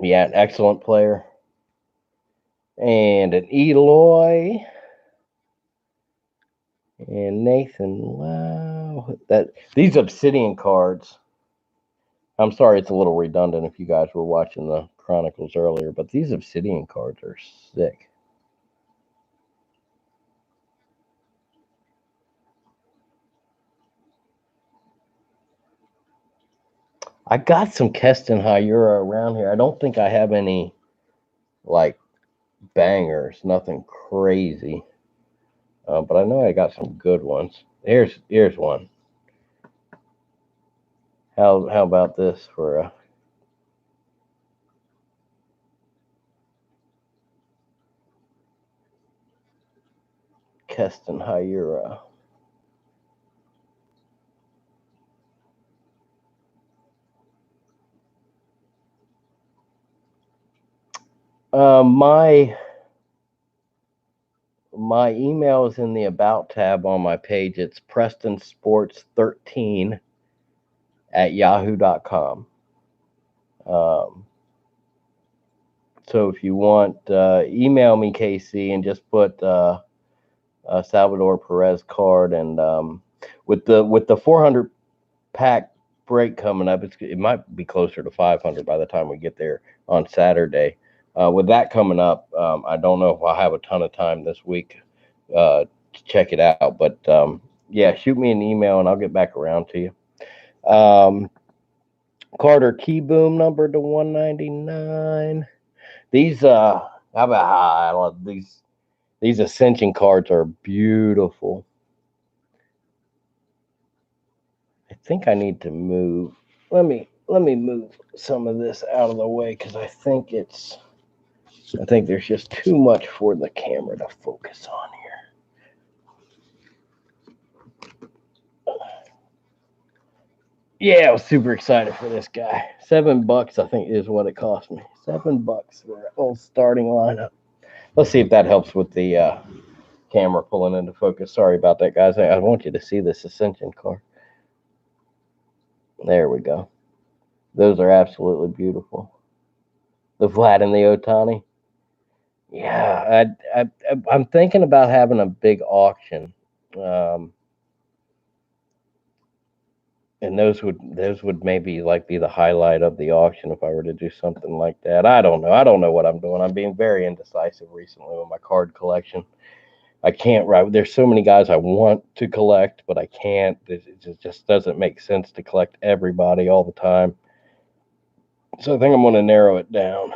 Yeah, an excellent player. And an Eloy. And Nathan, wow. These Obsidian cards. I'm sorry it's a little redundant if you guys were watching the Chronicles earlier, but these Obsidian cards are sick. I got some Keston Hyura around here. I don't think I have any like bangers, nothing crazy. But I know I got some good ones. Here's one. How about this for a Keston Hyura? My email is in the About tab on my page. It's PrestonSports13 at yahoo.com. So if you want, email me, KC, and just put Salvador Perez card. And with the 400 pack break coming up, it might be closer to 500 by the time we get there on Saturday. With that coming up, I don't know if I'll have a ton of time this week to check it out. But yeah, shoot me an email and I'll get back around to you. Carter Key Boom number to 199. These how about these Ascension cards are beautiful. I think I need to move. Let me move some of this out of the way because I think there's just too much for the camera to focus on here. Yeah, I was super excited for this guy. $7, I think, is what it cost me. $7 for an old starting lineup. Let's see if that helps with the camera pulling into focus. Sorry about that, guys. I want you to see this Ascension card. There we go. Those are absolutely beautiful. The Vlad and the Otani. Yeah, I'm thinking about having a big auction. Um, and those would maybe like be the highlight of the auction if I were to do something like that. I don't know. I don't know what I'm doing. I'm being very indecisive recently with my card collection. I can't write. There's so many guys I want to collect, but I can't. It just doesn't make sense to collect everybody all the time. So I think I'm going to narrow it down.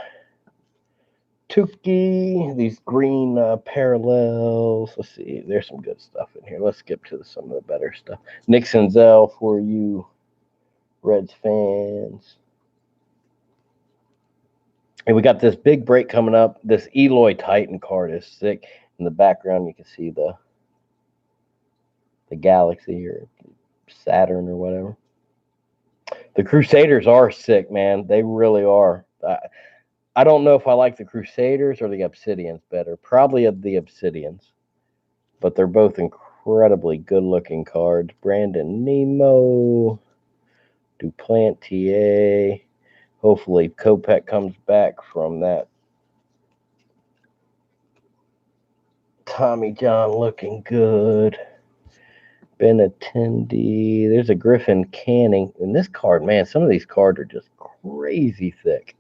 Tukey, these green parallels. Let's see. There's some good stuff in here. Let's skip to some of the better stuff. Nick Senzel for you Reds fans. And we got this big break coming up. This Eloy Titan card is sick. In the background, you can see the galaxy or Saturn or whatever. The Crusaders are sick, man. They really are. I don't know if I like the Crusaders or the Obsidians better. Probably the Obsidians. But they're both incredibly good-looking cards. Brandon Nemo, Duplantier. Hopefully, Kopech comes back from that. Tommy John looking good. Benintendi. There's a Griffin Canning. And this card, man, some of these cards are just crazy thick.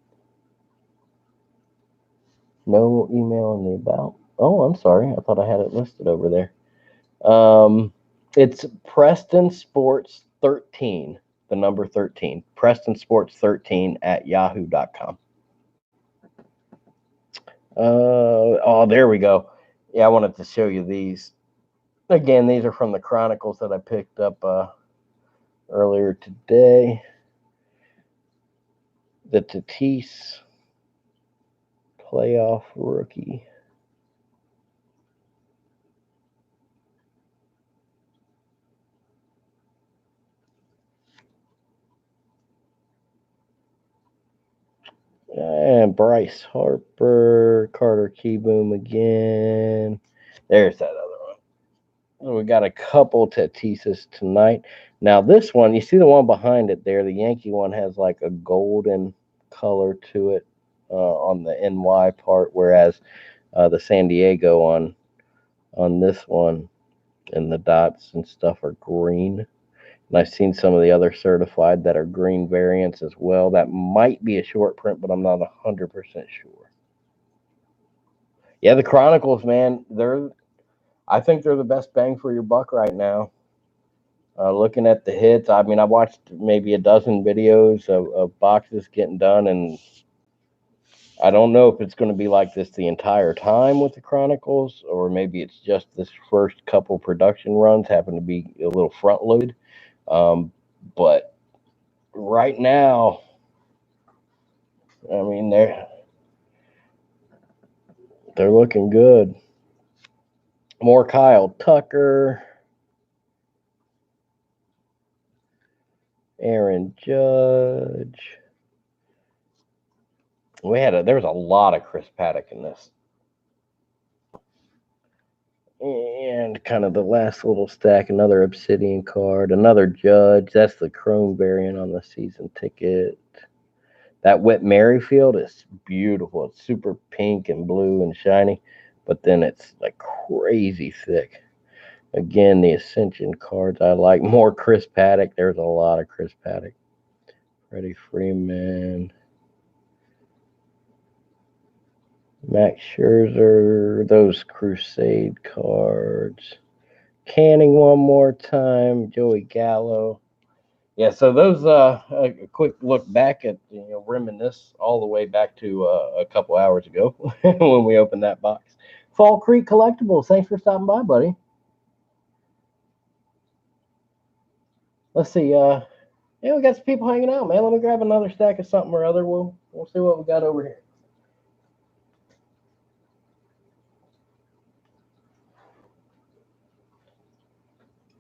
No email in the About. Oh, I'm sorry. I thought I had it listed over there. It's Preston Sports 13, the number 13. Preston Sports 13 at yahoo.com. Oh, there we go. Yeah, I wanted to show you these. Again, these are from the Chronicles that I picked up earlier today. The Tatis playoff rookie. And Bryce Harper, Carter Keyboom again. There's that other one. We got a couple Tatises tonight. Now this one, you see the one behind it there. The Yankee one has like a golden color to it on the NY part, whereas the San Diego on this one and the dots and stuff are green. And I've seen some of the other certified that are green variants as well. That might be a short print, but I'm not 100% sure. Yeah, the Chronicles, man, I think they're the best bang for your buck right now. Looking at the hits, I mean, I watched maybe a dozen videos of boxes getting done, and I don't know if it's going to be like this the entire time with the Chronicles, or maybe it's just this first couple production runs happen to be a little front loaded. But right now, I mean, they're looking good. More Kyle Tucker, Aaron Judge. There was a lot of Chris Paddock in this. And kind of the last little stack, another Obsidian card, another Judge. That's the Chrome variant on the season ticket. That Whit Merrifield is beautiful. It's super pink and blue and shiny, but then it's like crazy thick. Again, the Ascension cards I like. More Chris Paddock. There's a lot of Chris Paddock. Freddie Freeman. Max Scherzer. Those Crusade cards. Canning one more time. Joey Gallo. Yeah, so those a quick look back at reminisce all the way back to a couple hours ago when we opened that box. Fall Creek Collectibles, thanks for stopping by, buddy. Let's see. Yeah, we got some people hanging out, man. Let me grab another stack of something or other. We'll see what we got over here.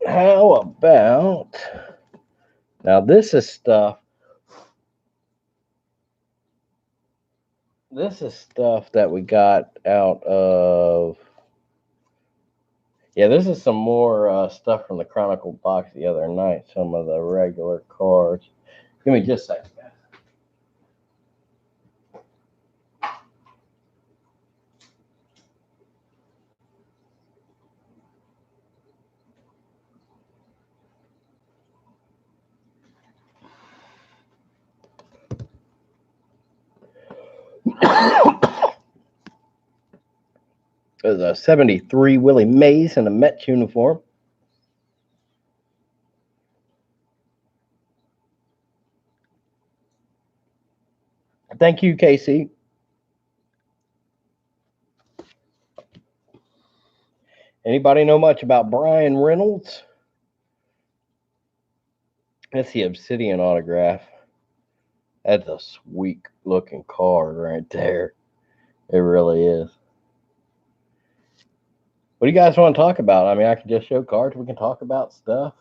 How about now? This is stuff. This is stuff that we got out of. Yeah, this is some more stuff from the Chronicle box the other night. Some of the regular cards. Give me just a second, guys. There's a 73 Willie Mays in a Mets uniform. Thank you, Casey. Anybody know much about Brian Reynolds? That's the Obsidian autograph. That's a sweet looking card right there. It really is. What do you guys want to talk about? I mean, I can just show cards. We can talk about stuff.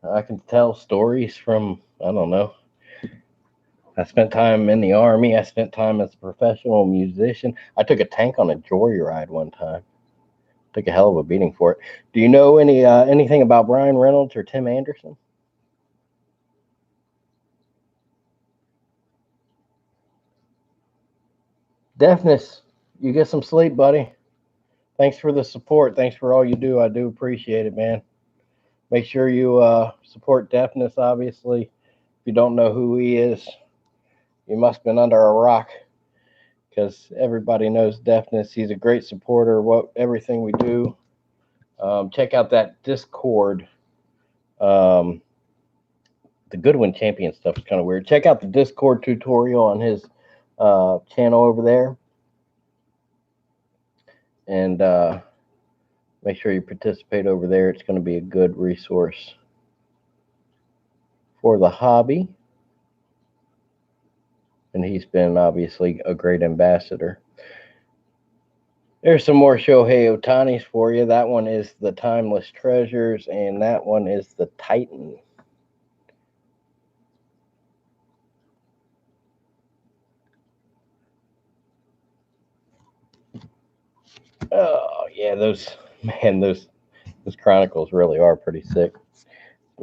I can tell stories from, I don't know. I spent time in the Army. I spent time as a professional musician. I took a tank on a joyride one time. Took a hell of a beating for it. Do you know anything about Brian Reynolds or Tim Anderson? Deafness, you get some sleep, buddy. Thanks for the support. Thanks for all you do. I do appreciate it, man. Make sure you support Deafness, obviously. If you don't know who he is, you must have been under a rock, because everybody knows Deafness. He's a great supporter of everything we do. Check out that Discord. The Goodwin Champion stuff is kind of weird. Check out the Discord tutorial on his channel over there. And make sure you participate over there. It's going to be a good resource for the hobby. And he's been obviously a great ambassador. There's some more Shohei Otanis for you. That one is the Timeless Treasures, and that one is the Titan. Oh yeah, those Chronicles really are pretty sick.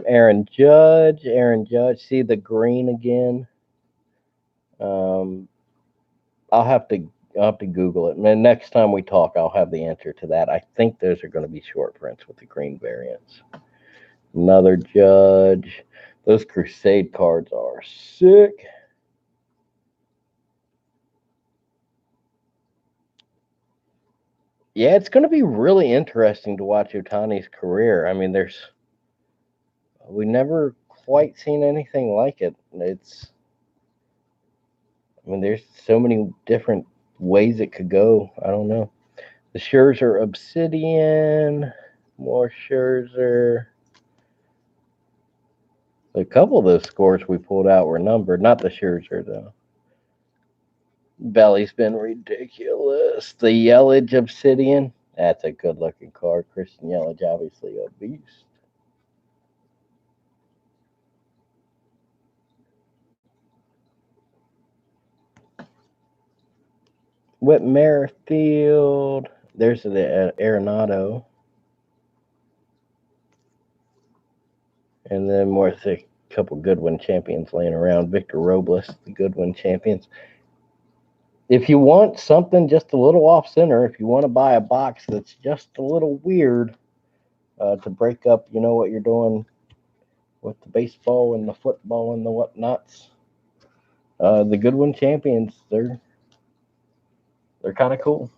Aaron Judge. See the green again. I'll have to Google it. And next time we talk, I'll have the answer to that. I think those are going to be short prints with the green variants. Another Judge. Those Crusade cards are sick. Yeah, it's going to be really interesting to watch Otani's career. I mean, we never quite seen anything like it. I mean, there's so many different ways it could go. I don't know. The Scherzer Obsidian, more Scherzer. A couple of those scores we pulled out were numbered, not the Scherzer though. Belly's been ridiculous. The Yelich Obsidian, that's a good looking card. Christian Yelich, obviously a beast. Whit Merrifield. There's the Arenado. And then more a couple Goodwin champions laying around. Victor Robles, the Goodwin champions. If you want something just a little off center, if you want to buy a box that's just a little weird to break up, what you're doing with the baseball and the football and the whatnots, the Goodwin champions, they're kind of cool.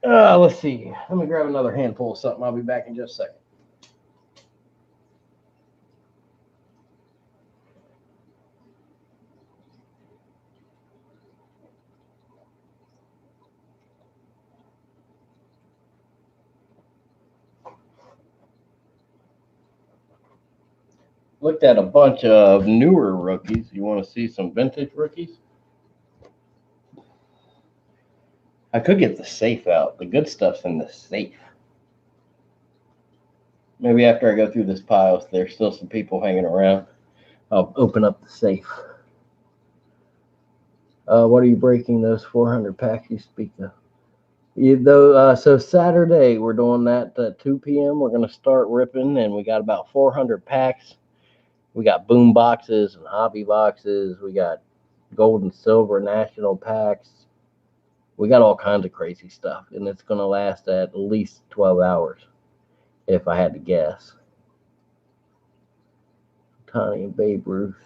Let's see. Let me grab another handful of something. I'll be back in just a second. Looked at a bunch of newer rookies. You want to see some vintage rookies? I could get the safe out. The good stuff's in the safe. Maybe after I go through this pile, if there's still some people hanging around, I'll open up the safe. What are you breaking those 400 packs you speak of? So Saturday, we're doing that at 2 p.m. We're going to start ripping, and we got about 400 packs. We got boom boxes and hobby boxes. We got gold and silver national packs. We got all kinds of crazy stuff, and it's going to last at least 12 hours, if I had to guess. Tony and Babe Ruth.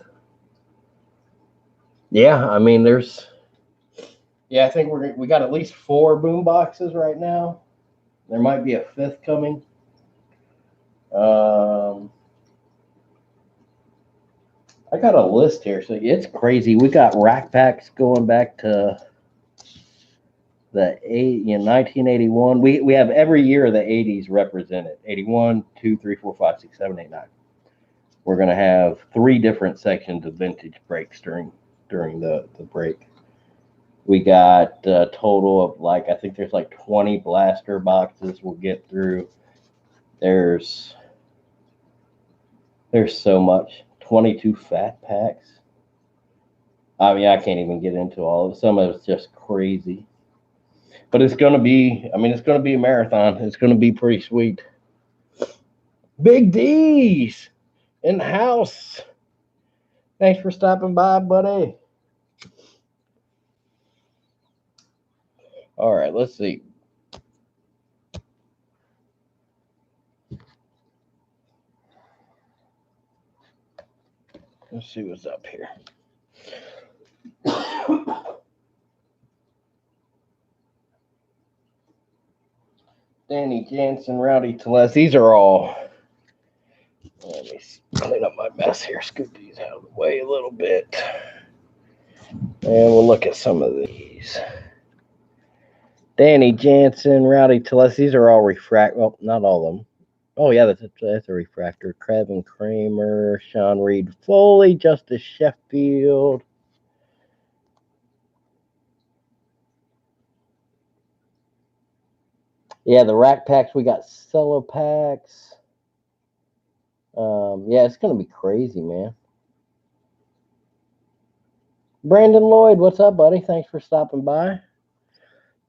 Yeah, I mean, I think we got at least 4 boom boxes right now. There might be a 5th coming. I got a list here, so it's crazy. We got rack packs going back to the 1981. We have every year of the 80s represented. 81, 2, 3, 4, 5, 6, 7, 8, 9. We're gonna have 3 different sections of vintage breaks during the break. We got a total of I think there's 20 blaster boxes we'll get through. There's so much. 22 fat packs. I mean, I can't even get into all of it. Some of it's just crazy. But it's going to be a marathon. It's going to be pretty sweet. Big D's in the house. Thanks for stopping by, buddy. All right, let's see. Let's see what's up here. Danny Jansen, Rowdy Teles. These are all. Let me clean up my mess here. Scoot these out of the way a little bit. And we'll look at some of these. Danny Jansen, Rowdy Teles. These are all well, not all of them. Oh, yeah, that's a refractor. Kevin Kramer, Sean Reed Foley, Justice Sheffield. Yeah, the rack packs, we got cello packs. Yeah, it's going to be crazy, man. Brandon Lloyd, what's up, buddy? Thanks for stopping by.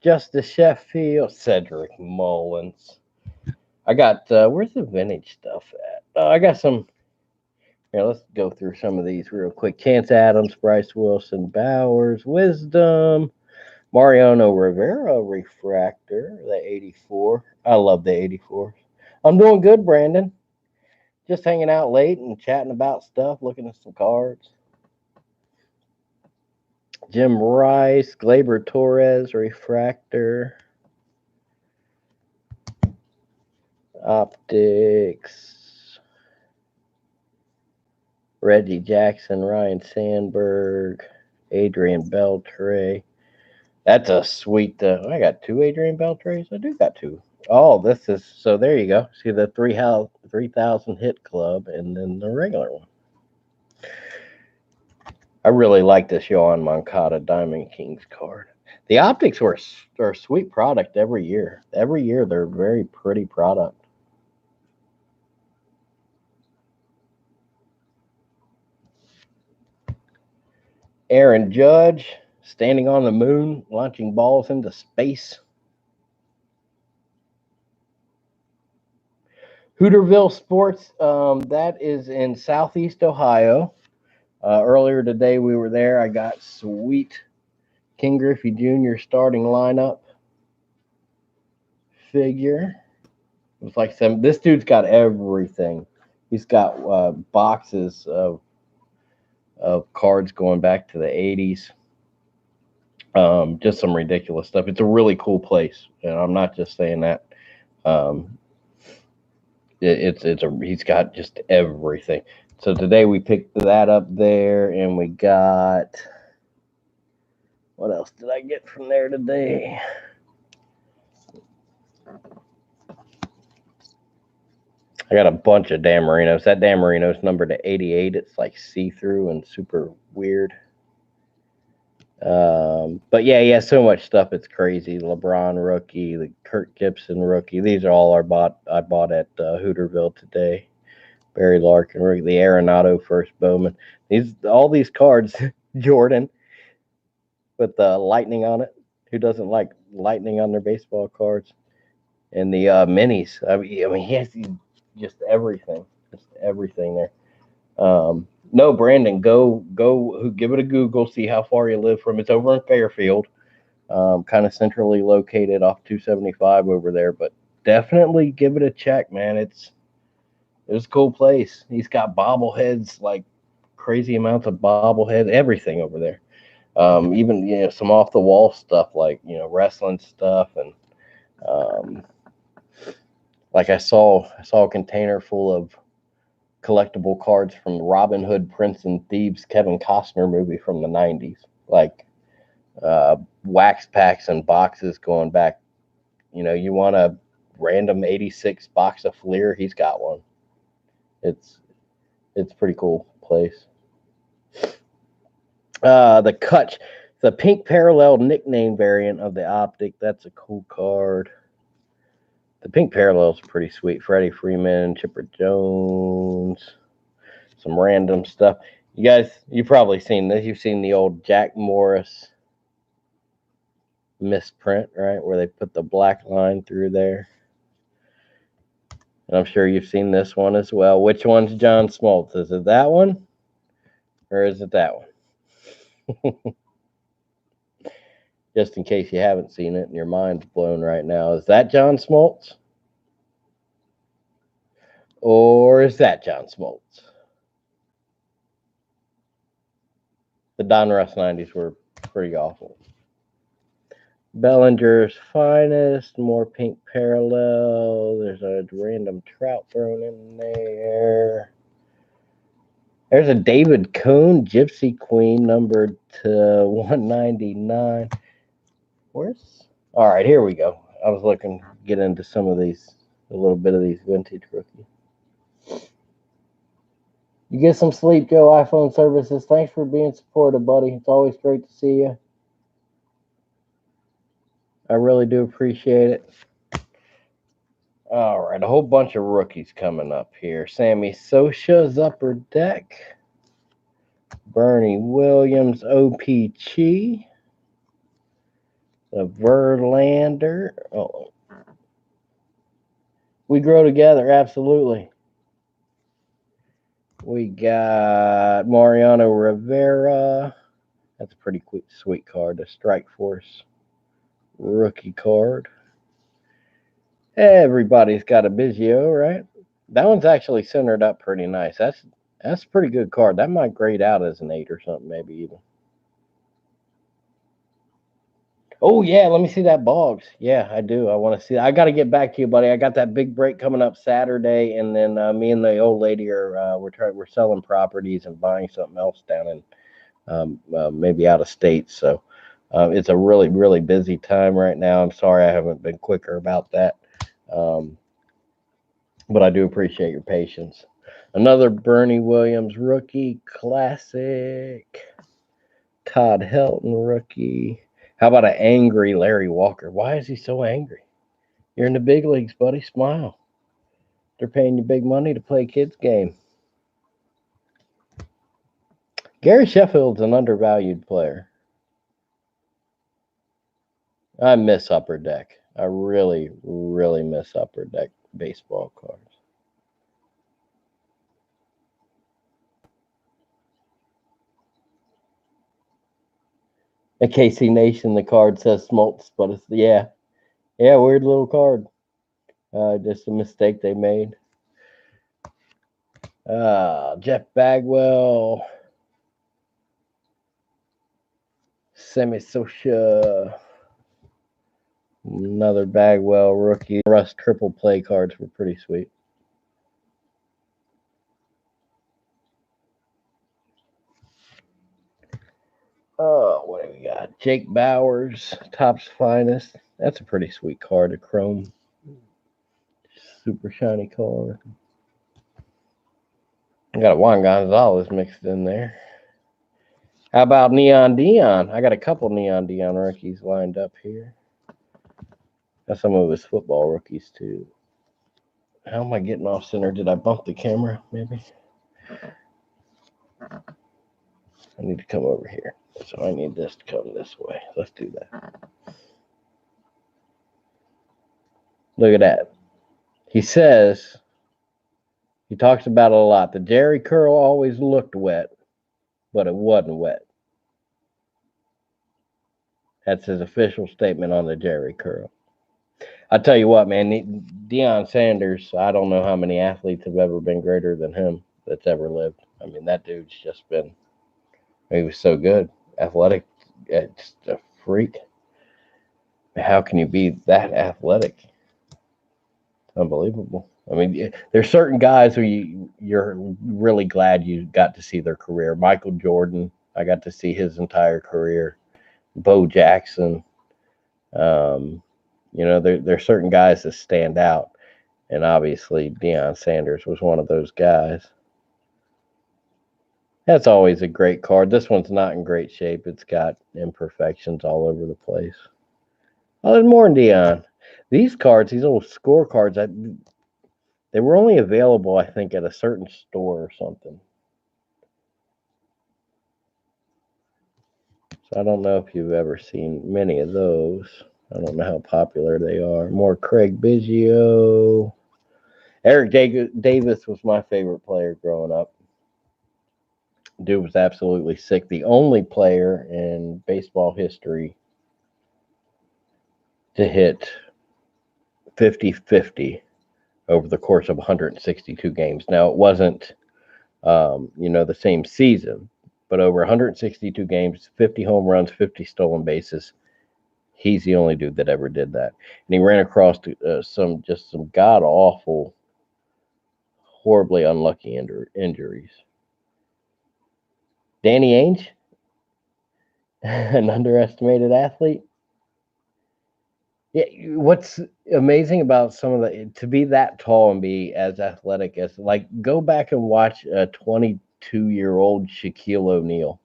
Justice Sheffield, Cedric Mullins. I got, where's the vintage stuff at? I got some. Here, let's go through some of these real quick. Chance Adams, Bryce Wilson, Bowers, Wisdom, Mariano Rivera refractor, the 84. I love the 84. I'm doing good, Brandon. Just hanging out late and chatting about stuff, looking at some cards. Jim Rice, Gleyber Torres refractor. Optics. Reggie Jackson, Ryan Sandberg, Adrian Beltre. That's a sweet. I got two Adrian Beltres. I do got two. Oh, this is so. There you go. See the 3,000 hit club, and then the regular one. I really like this Yohan Moncada Diamond Kings card. The optics are a sweet product every year. Every year they're a very pretty product. Aaron Judge standing on the moon, launching balls into space. Hooterville Sports, that is in Southeast Ohio. Earlier today we were there. I got sweet King Griffey Jr. starting lineup figure. It was like this dude's got everything. He's got boxes of cards going back to the 80s. Just some ridiculous stuff. It's a really cool place, and I'm not just saying that. He's got just everything. So today we picked that up there, and we got, what else did I get from there today? I got a bunch of Dan Marinos. That Dan Marino's numbered to 88. It's like see-through and super weird. But yeah, so much stuff. It's crazy. LeBron rookie, the Kirk Gibson rookie. These are all I bought at Hooterville today. Barry Larkin rookie, the Arenado first Bowman. All these cards, Jordan, with the lightning on it. Who doesn't like lightning on their baseball cards? And the minis. I mean, he has just everything there. No, Brandon, go, give it a Google, see how far you live from. It's over in Fairfield, kind of centrally located off 275 over there. But definitely give it a check, man. It's a cool place. He's got bobbleheads, like crazy amounts of bobbleheads, everything over there. Even some off the wall stuff like wrestling stuff, and like I saw a container full of collectible cards from Robin Hood, Prince and Thieves Kevin Costner movie from the 90s, like wax packs and boxes going back. You want a random 86 box of Fleer, he's got one. It's pretty cool place. The pink parallel nickname variant of the Optic, that's a cool card. The pink parallel is pretty sweet. Freddie Freeman, Chipper Jones, some random stuff. You guys, you've probably seen this. You've seen the old Jack Morris misprint, right? Where they put the black line through there. And I'm sure you've seen this one as well. Which one's John Smoltz? Is it that one? Or is it that one? Just in case you haven't seen it and your mind's blown right now. Is that John Smoltz? Or is that John Smoltz? The Donruss 90s were pretty awful. Bellinger's Finest, more pink parallel. There's a random Trout thrown in there. There's a David Cone Gypsy Queen numbered to 199. All right, here we go. I was looking to get into a little bit of these vintage rookies. You get some sleep, Joe iPhone Services. Thanks for being supportive, buddy. It's always great to see you. I really do appreciate it. All right, a whole bunch of rookies coming up here. Sammy Socha's upper deck. Bernie Williams, OPC. The Verlander. Oh, we grow together, absolutely. We got Mariano Rivera. That's a pretty sweet card. The Strike Force. rookie card. Everybody's got a Biggio, right? That one's actually centered up pretty nice. That's a pretty good card. That might grade out as an 8 or something, maybe even. Oh yeah, let me see that Boggs. Yeah, I do. I want to see. I got to get back to you, buddy. I got that big break coming up Saturday, and then me and the old lady are we're selling properties and buying something else down in maybe out of state. So it's a really really busy time right now. I'm sorry I haven't been quicker about that, um, but I do appreciate your patience. Another Bernie Williams rookie classic. Todd Helton rookie. How about an angry Larry Walker? Why is he so angry? You're in the big leagues, buddy. Smile. They're paying you big money to play a kids game. Gary Sheffield's an undervalued player. I miss Upper Deck. I really, really miss Upper Deck baseball cards. At KC Nation, the card says Smoltz, but it's yeah, weird little card. Just a mistake they made. Jeff Bagwell, Semi Socia, another Bagwell rookie. Russ triple play cards were pretty sweet. Oh, what do we got? Jake Bowers, Topps Finest. That's a pretty sweet card. A chrome, super shiny card. I got a Juan Gonzalez mixed in there. How about Neon Dion? I got a couple Neon Dion rookies lined up here. Got some of his football rookies too. How am I getting off center? Did I bump the camera? Maybe. I need to come over here. So I need this to come this way. Let's do that. Look at that. He says, he talks about it a lot. The Jerry curl always looked wet, but it wasn't wet. That's his official statement on the Jerry curl. I tell you what, man, Deion Sanders, I don't know how many athletes have ever been greater than him that's ever lived. I mean, that dude's just been, he was so good. Athletic, just a freak. How can you be that athletic? Unbelievable. I mean, there's certain guys who you're really glad you got to see their career. Michael Jordan, I got to see his entire career. Bo Jackson. There's certain guys that stand out, and obviously Deion Sanders was one of those guys. That's always a great card. This one's not in great shape. It's got imperfections all over the place. Oh, there's more in Deion. These cards, these little scorecards, they were only available, I think, at a certain store or something. So I don't know if you've ever seen many of those. I don't know how popular they are. More Craig Biggio. Eric Davis was my favorite player growing up. Dude was absolutely sick. The only player in baseball history to hit 50-50 over the course of 162 games. Now, it wasn't, the same season, but over 162 games, 50 home runs, 50 stolen bases. He's the only dude that ever did that. And he ran across some god awful, horribly unlucky injuries. Danny Ainge, an underestimated athlete. Yeah, what's amazing about some of to be that tall and be as athletic as, like, go back and watch a 22-year-old Shaquille O'Neal.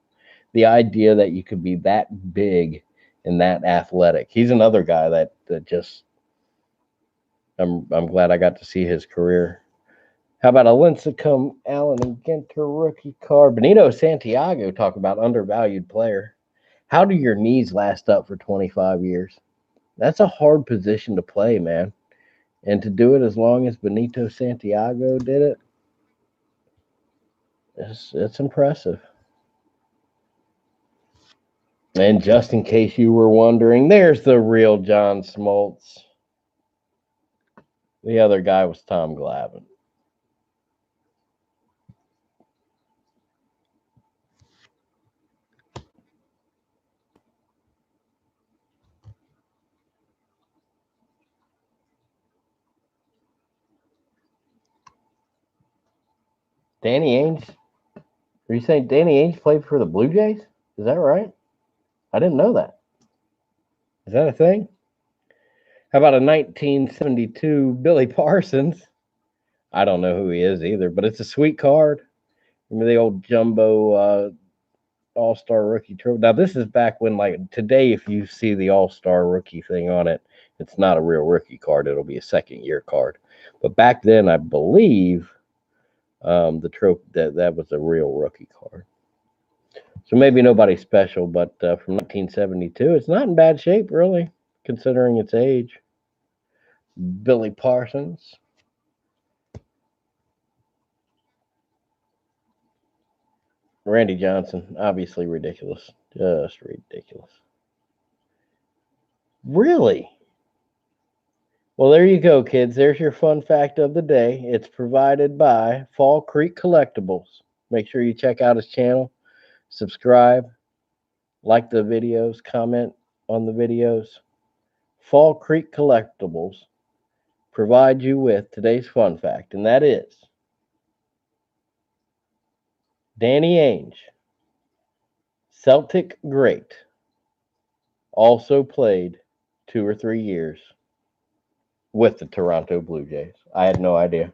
The idea that you could be that big and that athletic. He's another guy that just, I'm glad I got to see his career. How about a Lincecum, Allen and Ginter rookie card? Benito Santiago, talk about undervalued player. How do your knees last up for 25 years? That's a hard position to play, man. And to do it as long as Benito Santiago did it, it's impressive. And just in case you were wondering, there's the real John Smoltz. The other guy was Tom Glavine. Danny Ainge? Are you saying Danny Ainge played for the Blue Jays? Is that right? I didn't know that. Is that a thing? How about a 1972 Billy Parsons? I don't know who he is either, but it's a sweet card. Remember the old jumbo All-Star rookie trophy? Now, this is back when, like, today, if you see the All-Star rookie thing on it, it's not a real rookie card. It'll be a second-year card. But back then, I believe the trophy that was a real rookie card. So maybe nobody special, but from 1972, it's not in bad shape, really, considering its age. Billy Parsons. Randy Johnson, obviously ridiculous. Just ridiculous. Really? Well, there you go, kids. There's your fun fact of the day. It's provided by Fall Creek Collectibles. Make sure you check out his channel, subscribe, like the videos, comment on the videos. Fall Creek Collectibles provide you with today's fun fact, and that is Danny Ainge, Celtic great, also played 2 or 3 years with the Toronto Blue Jays. I had no idea.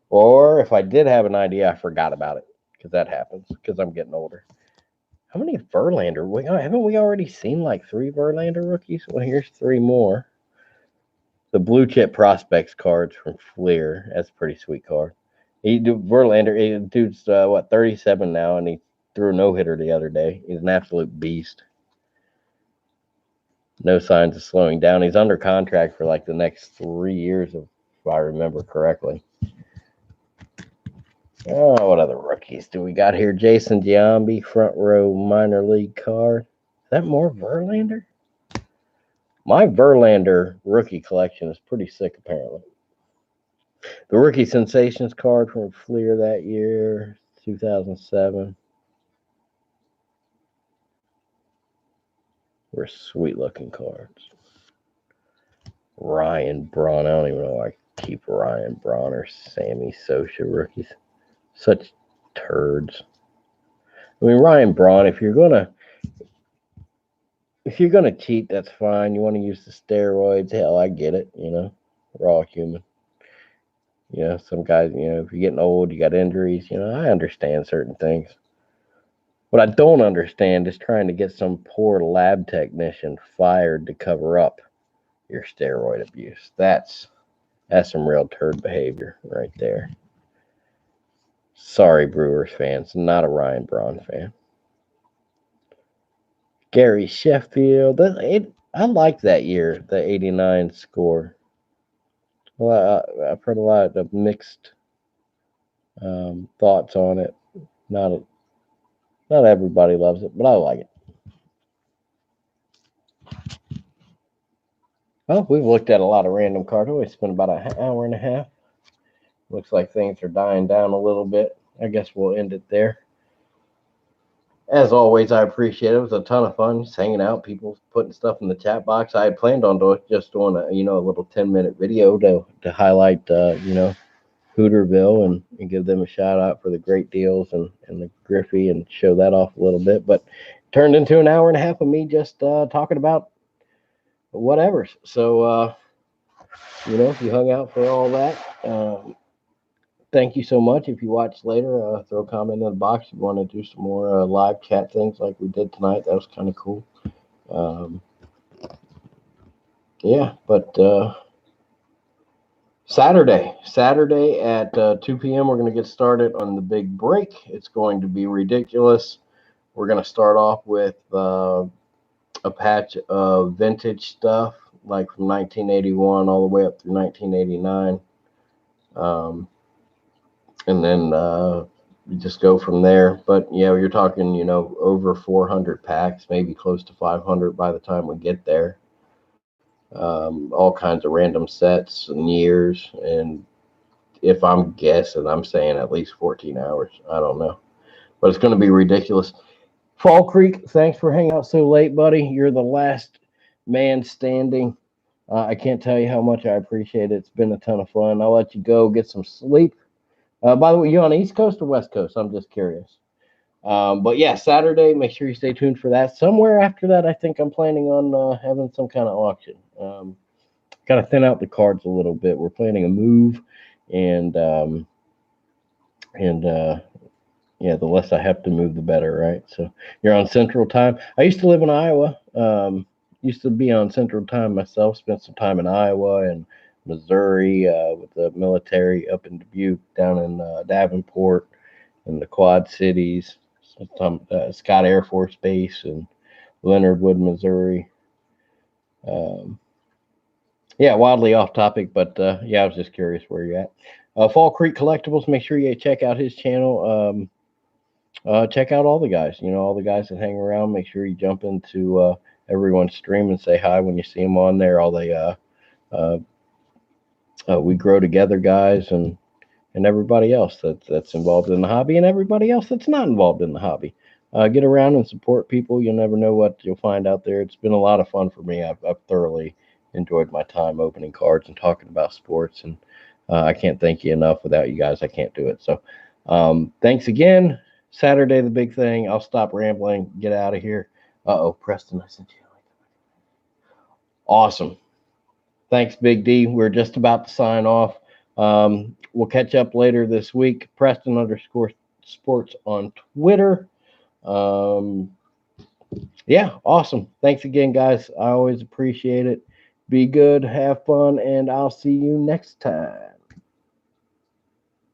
Or if I did have an idea, I forgot about it, because that happens, because I'm getting older. How many Verlander? Haven't we already seen like 3 Verlander rookies? Well, here's 3 more. The Blue Chip Prospects cards from Fleer. That's a pretty sweet card. Verlander, dude's 37 now, and he threw a no-hitter the other day. He's an absolute beast. No signs of slowing down. He's under contract for like the next 3 years, if I remember correctly. Oh, what other rookies do we got here? Jason Giambi, front row minor league card. Is that more Verlander? My Verlander rookie collection is pretty sick, apparently. The Rookie Sensations card from Fleer that year, 2007. Were sweet-looking cards. Ryan Braun. I don't even know why I keep Ryan Braun or Sammy Sosa rookies. Such turds. I mean, Ryan Braun, if you're gonna cheat, that's fine. You want to use the steroids, hell, I get it. We're all human. Some guys, if you're getting old, you got injuries. I understand certain things. What I don't understand is trying to get some poor lab technician fired to cover up your steroid abuse. That's some real turd behavior right there. Sorry, Brewers fans, not a Ryan Braun fan. Gary Sheffield. I like that year, the 89 score. Well, I've heard a lot of mixed thoughts on it. Not everybody loves it, but I like it. Well, we've looked at a lot of random cards. We spent about an hour and a half. Looks like things are dying down a little bit. I guess we'll end it there. As always, I appreciate it. It was a ton of fun just hanging out, people putting stuff in the chat box. I had planned on doing a little 10-minute video to highlight Hooterville and give them a shout out for the great deals and the Griffey and show that off a little bit. But it turned into an hour and a half of me just talking about whatever. So if you hung out for all that, thank you so much. If you watch later, throw a comment in the box if you want to do some more live chat things like we did tonight. That was kind of cool. But Saturday at 2 p.m. we're going to get started on the big break. It's going to be ridiculous. We're going to start off with a patch of vintage stuff, like from 1981 all the way up through 1989. And then you just go from there. But yeah, you're talking, over 400 packs, maybe close to 500 by the time we get there. All kinds of random sets and years, and if I'm guessing, I'm saying at least 14 hours. I don't know, but it's going to be ridiculous. Fall Creek, thanks for hanging out so late, buddy. You're the last man standing. I can't tell you how much I appreciate it. It's been a ton of fun. I'll let you go get some sleep. By the way, you on the East Coast or West Coast? I'm just curious. But yeah, Saturday, make sure you stay tuned for that. Somewhere after that, I think I'm planning on having some kind of auction. Got to thin out the cards a little bit. We're planning a move, and and yeah, the less I have to move, the better, right? So you're on Central Time. I used to live in Iowa. Used to be on Central Time myself. Spent some time in Iowa and Missouri with the military up in Dubuque, down in Davenport, and the Quad Cities. Some Scott Air Force Base in Leonard Wood, Missouri. Um, yeah, wildly off topic, but yeah, I was just curious where you're at. Fall Creek Collectibles. Make sure you check out his channel. Check out all the guys. All the guys that hang around. Make sure you jump into everyone's stream and say hi when you see them on there. All the uh, we grow together guys, and everybody else that's involved in the hobby, and everybody else that's not involved in the hobby. Get around and support people. You'll never know what you'll find out there. It's been a lot of fun for me. I've thoroughly enjoyed my time opening cards and talking about sports, and I can't thank you enough. Without you guys, I can't do it. So thanks again. Saturday, the big thing. I'll stop rambling, get out of here. Uh-oh, Preston, I sent you. Awesome. Thanks, Big D. We're just about to sign off. We'll catch up later this week. Preston_sports on Twitter. Yeah, awesome. Thanks again, guys. I always appreciate it. Be good, have fun, and I'll see you next time.